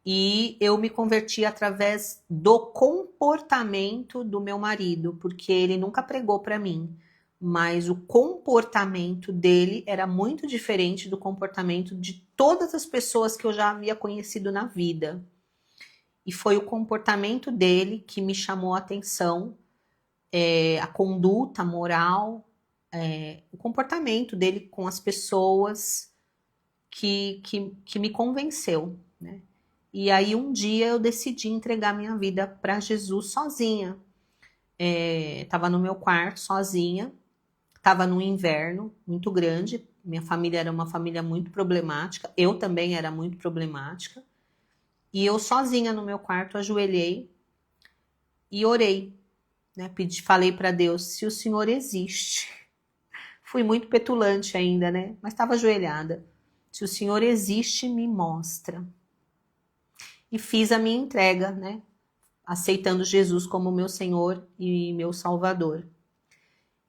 E eu me converti através do comportamento do meu marido, porque ele nunca pregou para mim, mas o comportamento dele era muito diferente do comportamento de todas as pessoas que eu já havia conhecido na vida. E foi o comportamento dele que me chamou a atenção, a conduta moral, o comportamento dele com as pessoas que me convenceu, né? E aí um dia eu decidi entregar minha vida para Jesus sozinha. Tava no meu quarto sozinha, tava no inverno muito grande, minha família era uma família muito problemática, eu também era muito problemática, e eu sozinha no meu quarto ajoelhei e orei, né? Falei para Deus, se o Senhor existe, fui muito petulante ainda, né? Mas estava ajoelhada, se o Senhor existe, me mostra. E fiz a minha entrega, né? Aceitando Jesus como meu Senhor e meu Salvador.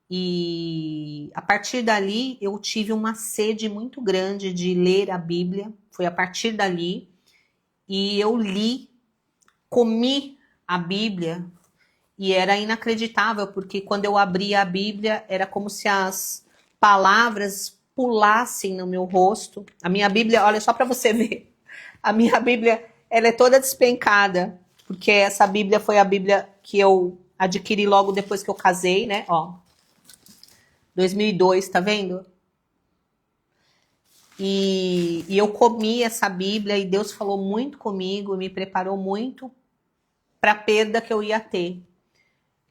E a partir dali eu tive uma sede muito grande de ler a Bíblia. Foi a partir dali. E eu li, comi a Bíblia. E era inacreditável, porque quando eu abria a Bíblia, era como se as palavras pulassem no meu rosto. A minha Bíblia, olha só para você ver. A minha Bíblia, ela é toda despencada, porque essa Bíblia foi a Bíblia que eu adquiri logo depois que eu casei, né? Ó, 2002, tá vendo? E eu comi essa Bíblia e Deus falou muito comigo e me preparou muito para a perda que eu ia ter.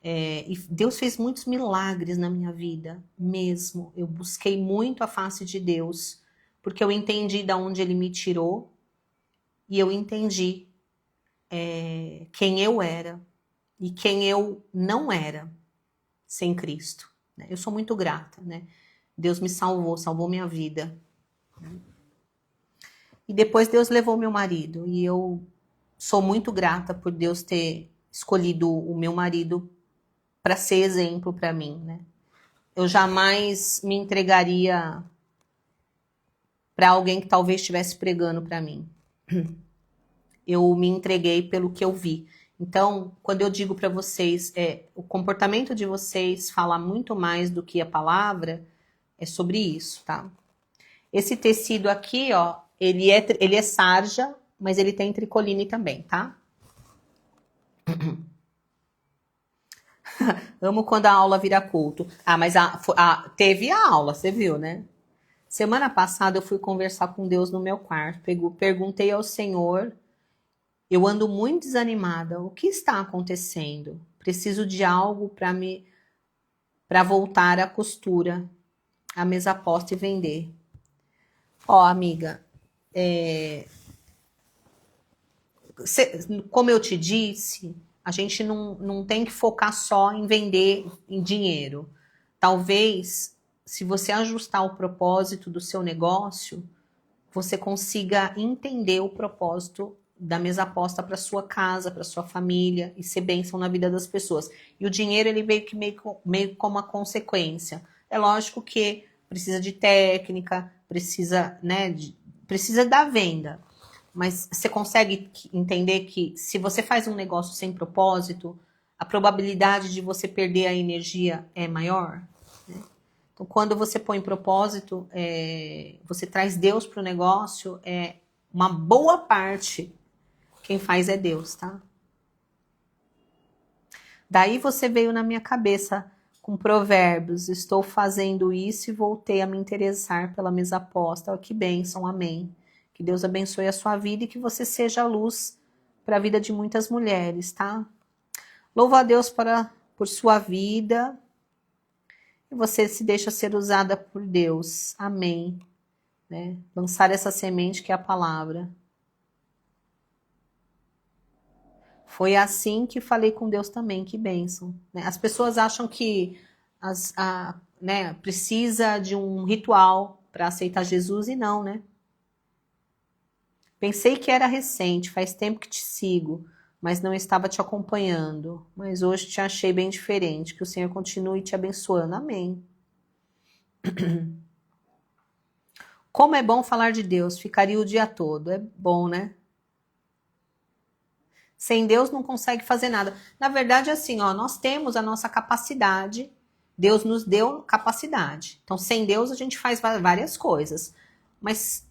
E Deus fez muitos milagres na minha vida, mesmo. Eu busquei muito a face de Deus, porque eu entendi de onde Ele me tirou e eu entendi quem eu era e quem eu não era sem Cristo. Né? Eu sou muito grata, né? Deus me salvou, salvou minha vida. E depois Deus levou meu marido e eu sou muito grata por Deus ter escolhido o meu marido para ser exemplo para mim, né? Eu jamais me entregaria para alguém que talvez estivesse pregando para mim. Eu me entreguei pelo que eu vi. Então, quando eu digo para vocês, o comportamento de vocês fala muito mais do que a palavra, é sobre isso, tá? Esse tecido aqui, ó, ele é sarja, mas ele tem tricoline também, tá? Amo quando a aula vira culto. Ah, mas teve a aula, você viu, né? Semana passada eu fui conversar com Deus no meu quarto. Perguntei ao Senhor, eu ando muito desanimada. O que está acontecendo? Preciso de algo para voltar à costura, à mesa posta e vender. Ó, amiga, como eu te disse, A gente não tem que focar só em vender em dinheiro. Talvez, se você ajustar o propósito do seu negócio, você consiga entender o propósito da mesa aposta para sua casa, para sua família e ser bênção na vida das pessoas. E o dinheiro, ele meio como uma consequência. É lógico que precisa de técnica, precisa, né, precisa da venda. Mas você consegue entender que se você faz um negócio sem propósito, a probabilidade de você perder a energia é maior? Né? Então, quando você põe propósito, você traz Deus para o negócio, uma boa parte quem faz é Deus, tá? Daí você veio na minha cabeça com Provérbios, estou fazendo isso e voltei a me interessar pela mesa aposta. Que bênção, amém. Que Deus abençoe a sua vida e que você seja a luz para a vida de muitas mulheres, tá? Louvo a Deus por sua vida e você se deixa ser usada por Deus, amém. Né? Lançar essa semente que é a palavra. Foi assim que falei com Deus também, que bênção. Né? As pessoas acham que né, precisa de um ritual para aceitar Jesus e não, né? Pensei que era recente, faz tempo que te sigo, mas não estava te acompanhando. Mas hoje te achei bem diferente. Que o Senhor continue te abençoando. Amém. Como é bom falar de Deus, ficaria o dia todo. É bom, né? Sem Deus não consegue fazer nada. Na verdade, assim, ó, nós temos a nossa capacidade. Deus nos deu capacidade. Então, sem Deus a gente faz várias coisas. Mas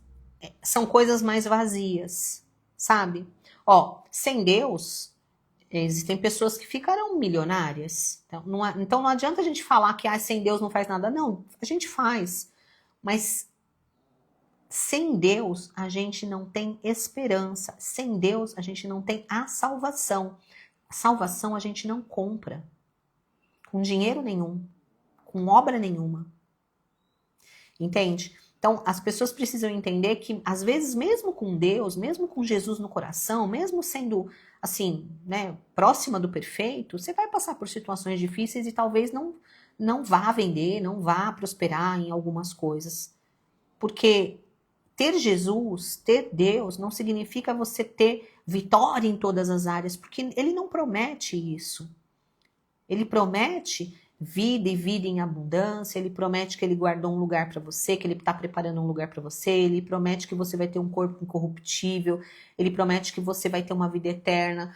são coisas mais vazias, sabe? Ó, sem Deus, existem pessoas que ficarão milionárias. Então não adianta a gente falar que sem Deus não faz nada. Não, a gente faz. Mas sem Deus, a gente não tem esperança. Sem Deus, a gente não tem a salvação. A salvação a gente não compra com dinheiro nenhum, com obra nenhuma. Entende? Então, as pessoas precisam entender que, às vezes, mesmo com Deus, mesmo com Jesus no coração, mesmo sendo, assim, né, próxima do perfeito, você vai passar por situações difíceis e talvez não vá vender, não vá prosperar em algumas coisas. Porque ter Jesus, ter Deus, não significa você ter vitória em todas as áreas, porque Ele não promete isso. Ele promete vida e vida em abundância, Ele promete que Ele guardou um lugar para você, que Ele está preparando um lugar para você, Ele promete que você vai ter um corpo incorruptível, Ele promete que você vai ter uma vida eterna,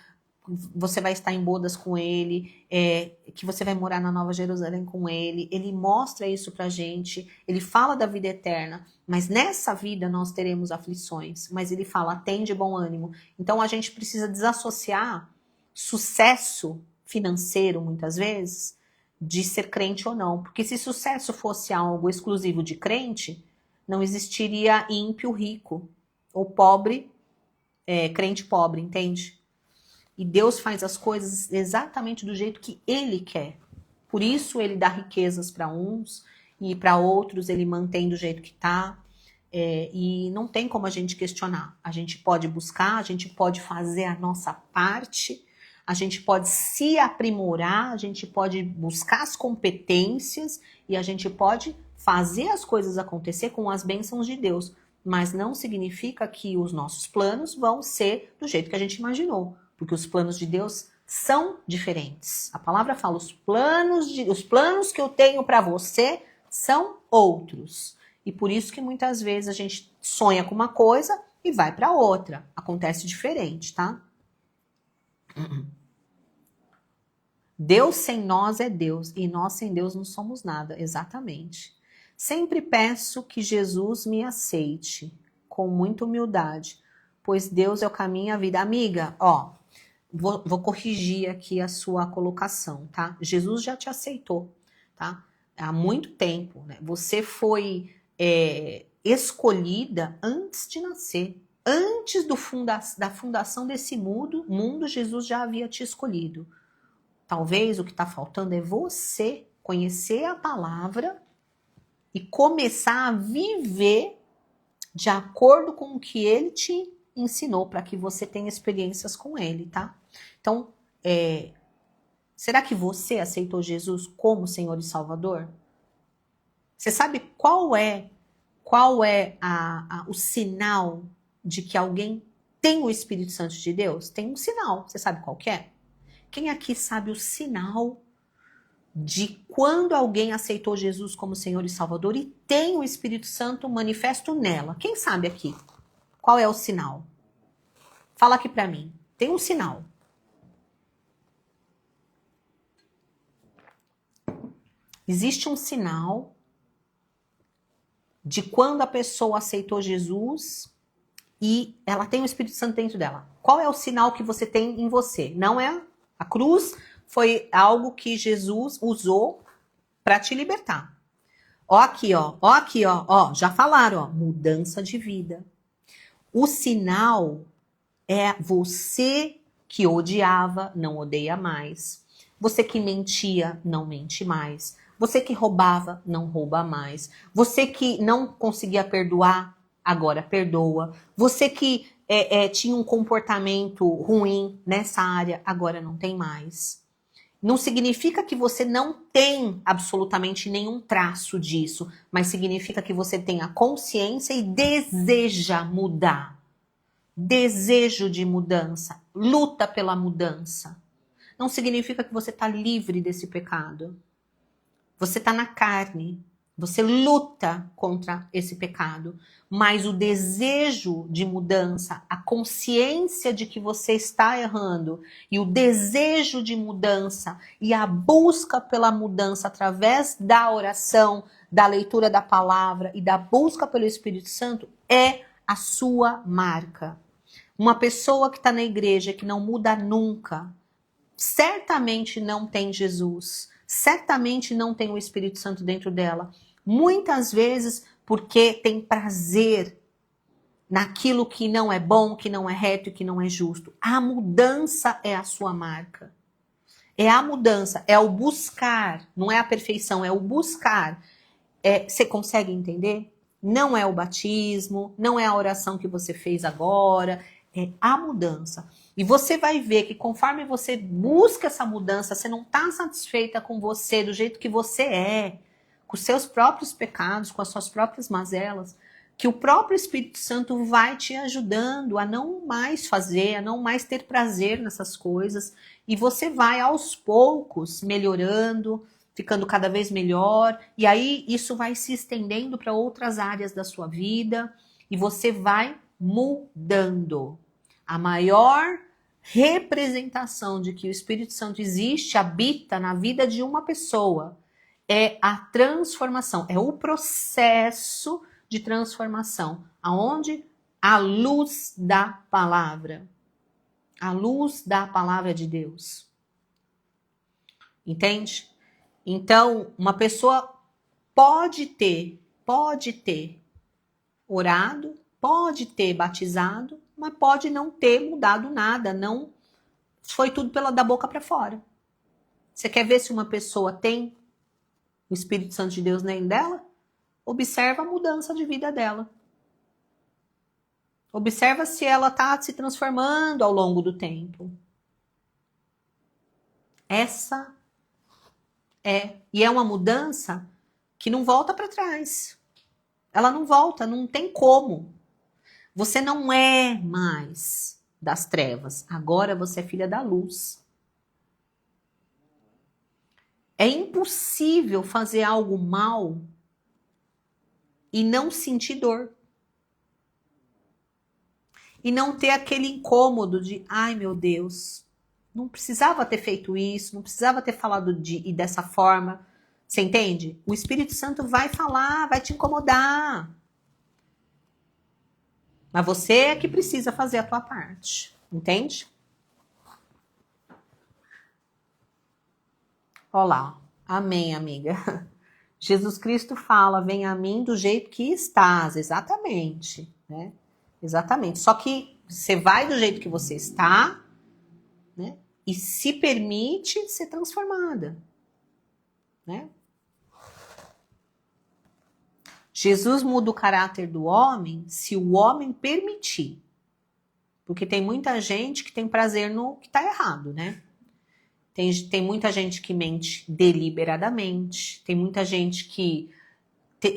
você vai estar em bodas com Ele, que você vai morar na Nova Jerusalém com Ele. Ele mostra isso pra gente, Ele fala da vida eterna, mas nessa vida nós teremos aflições, mas Ele fala, tende bom ânimo. Então a gente precisa desassociar sucesso financeiro, muitas vezes, de ser crente ou não. Porque se sucesso fosse algo exclusivo de crente, não existiria ímpio rico, ou pobre, crente pobre, entende? E Deus faz as coisas exatamente do jeito que Ele quer. Por isso Ele dá riquezas para uns e para outros Ele mantém do jeito que está. E não tem como a gente questionar. A gente pode buscar, a gente pode fazer a nossa parte, a gente pode se aprimorar, a gente pode buscar as competências e a gente pode fazer as coisas acontecer com as bênçãos de Deus. Mas não significa que os nossos planos vão ser do jeito que a gente imaginou. Porque os planos de Deus são diferentes. A palavra fala, os planos que eu tenho para você são outros. E por isso que muitas vezes a gente sonha com uma coisa e vai para outra. Acontece diferente, tá? Deus sem nós é Deus e nós sem Deus não somos nada. Exatamente. Sempre peço que Jesus me aceite com muita humildade, pois Deus é o caminho e a vida. Amiga, ó, vou corrigir aqui a sua colocação, tá? Jesus já te aceitou, tá? Há muito tempo, né? Você foi escolhida antes de nascer. Antes da fundação desse mundo, Jesus já havia te escolhido. Talvez o que está faltando é você conhecer a palavra e começar a viver de acordo com o que Ele te ensinou, para que você tenha experiências com Ele, tá? Então, Será que você aceitou Jesus como Senhor e Salvador? Você sabe qual é o sinal de que alguém tem o Espírito Santo de Deus? Tem um sinal. Você sabe qual que é? Quem aqui sabe o sinal de quando alguém aceitou Jesus como Senhor e Salvador e tem o Espírito Santo manifesto nela? Quem sabe aqui? Qual é o sinal? Fala aqui pra mim. Tem um sinal. Existe um sinal de quando a pessoa aceitou Jesus e ela tem o Espírito Santo dentro dela. Qual é o sinal que você tem em você? Não é a cruz, foi algo que Jesus usou para te libertar. Ó aqui, ó, já falaram, ó, mudança de vida. O sinal é você que odiava, não odeia mais. Você que mentia, não mente mais. Você que roubava, não rouba mais. Você que não conseguia perdoar, agora perdoa. Você que tinha um comportamento ruim nessa área, agora não tem mais. Não significa que você não tem absolutamente nenhum traço disso, mas significa que você tem a consciência e deseja mudar. Desejo de mudança, luta pela mudança. Não significa que você está livre desse pecado. Você está na carne, você luta contra esse pecado, mas o desejo de mudança, a consciência de que você está errando e o desejo de mudança e a busca pela mudança através da oração, da leitura da palavra e da busca pelo Espírito Santo é a sua marca. Uma pessoa que está na igreja que não muda nunca, certamente não tem Jesus, certamente não tem o Espírito Santo dentro dela. Muitas vezes porque tem prazer naquilo que não é bom, que não é reto e que não é justo. A mudança é a sua marca. É a mudança, é o buscar, não é a perfeição, é o buscar. Você consegue entender? Não é o batismo, não é a oração que você fez agora, é a mudança. E você vai ver que conforme você busca essa mudança, você não está satisfeita com você, do jeito que você é, com os seus próprios pecados, com as suas próprias mazelas, que o próprio Espírito Santo vai te ajudando a não mais fazer, a não mais ter prazer nessas coisas, e você vai aos poucos melhorando, ficando cada vez melhor, e aí isso vai se estendendo para outras áreas da sua vida, e você vai mudando. A maior representação de que o Espírito Santo existe, habita na vida de uma pessoa, é a transformação, é o processo de transformação, aonde a luz da palavra de Deus. Entende? Então, uma pessoa pode ter orado, pode ter batizado, mas pode não ter mudado nada, não foi tudo da boca para fora. Você quer ver se uma pessoa tem o Espírito Santo de Deus dentro dela? Observa a mudança de vida dela. Observa se ela está se transformando ao longo do tempo. Essa e é uma mudança que não volta para trás. Ela não volta, não tem como. Você não é mais das trevas. Agora você é filha da luz. É impossível fazer algo mal e não sentir dor. E não ter aquele incômodo de, ai meu Deus, não precisava ter feito isso, não precisava ter falado e dessa forma. Você entende? O Espírito Santo vai falar, vai te incomodar. Mas você é que precisa fazer a tua parte. Entende? Olá. Amém, amiga. Jesus Cristo fala, vem a mim do jeito que estás. Exatamente, né? Exatamente. Só que você vai do jeito que você está, né? E se permite ser transformada, né? Jesus muda o caráter do homem se o homem permitir. Porque tem muita gente que tem prazer no que está errado, né? Tem muita gente que mente deliberadamente. Tem muita gente que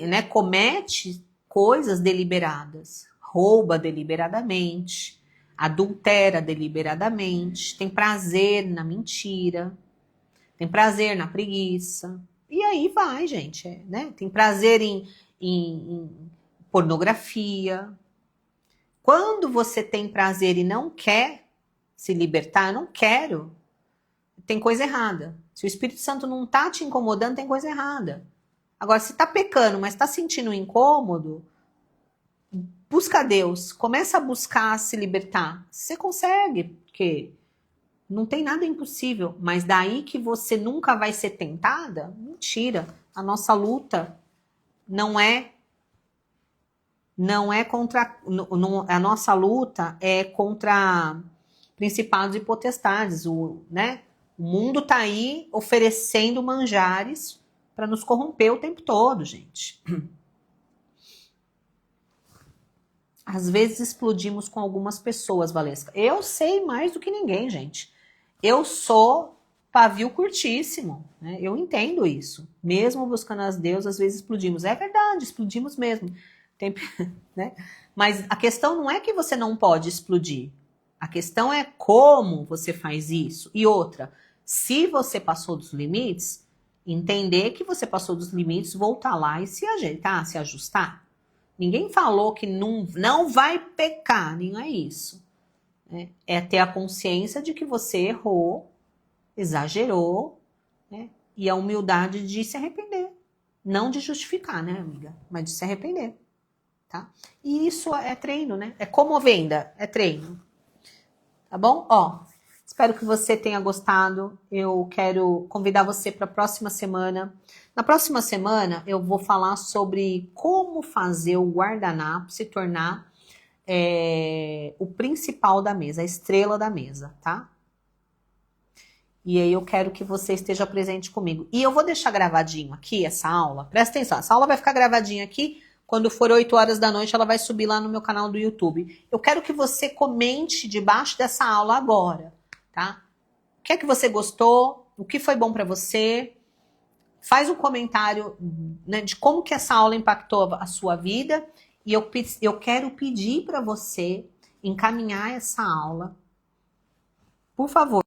né, comete coisas deliberadas. Rouba deliberadamente. Adultera deliberadamente. Tem prazer na mentira. Tem prazer na preguiça. E aí vai, gente. Né? Tem prazer em pornografia. Quando você tem prazer e não quer se libertar, eu não quero, tem coisa errada. Se o Espírito Santo não tá te incomodando, tem coisa errada. Agora, se tá pecando, mas tá sentindo um incômodo, busca Deus. Começa a buscar se libertar. Você consegue, porque não tem nada impossível. Mas daí que você nunca vai ser tentada, mentira. A nossa luta não é contra, a nossa luta é contra principados e potestades, né? O mundo tá aí oferecendo manjares para nos corromper o tempo todo, gente. Às vezes explodimos com algumas pessoas, Valesca. Eu sei mais do que ninguém, gente. Eu sou pavio curtíssimo, né? Eu entendo isso. Mesmo buscando as deusas, às vezes explodimos. É verdade, explodimos mesmo. Tem, né? Mas a questão não é que você não pode explodir. A questão é como você faz isso. E outra, se você passou dos limites, entender que você passou dos limites, voltar lá e se ajeitar, se ajustar. Ninguém falou que não vai pecar, nem é isso. Né? É ter a consciência de que você errou, exagerou, né? E a humildade de se arrepender. Não de justificar, né, amiga? Mas de se arrepender. Tá? E isso é treino, né? É como venda, é treino. Tá bom? Ó, espero que você tenha gostado. Eu quero convidar você para a próxima semana. Na próxima semana, eu vou falar sobre como fazer o guardanapo se tornar o principal da mesa, a estrela da mesa, tá? E aí eu quero que você esteja presente comigo. E eu vou deixar gravadinho aqui essa aula. Presta atenção, essa aula vai ficar gravadinha aqui. Quando for 8 horas da noite, ela vai subir lá no meu canal do YouTube. Eu quero que você comente debaixo dessa aula agora, tá? O que é que você gostou? O que foi bom para você? Faz um comentário, né, de como que essa aula impactou a sua vida. E eu quero pedir para você encaminhar essa aula. Por favor.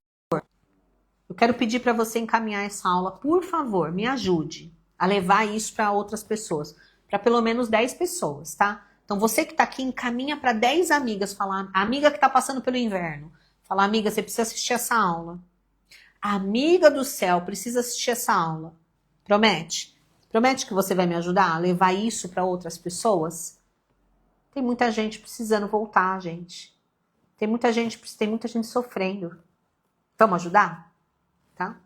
Eu quero pedir para você encaminhar essa aula. Por favor, me ajude a levar isso para outras pessoas. Para pelo menos 10 pessoas, tá? Então você que tá aqui, encaminha para 10 amigas, falar, a amiga que tá passando pelo inverno, falar, amiga, você precisa assistir essa aula. A amiga do céu precisa assistir essa aula. Promete? Promete que você vai me ajudar a levar isso para outras pessoas? Tem muita gente precisando voltar, gente. Tem muita gente sofrendo. Vamos ajudar? Tá?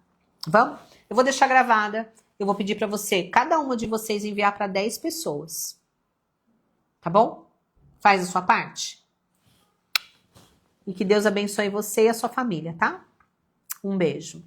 Vamos? Eu vou deixar gravada. Eu vou pedir para você, cada uma de vocês, enviar para 10 pessoas. Tá bom? Faz a sua parte. E que Deus abençoe você e a sua família, tá? Um beijo.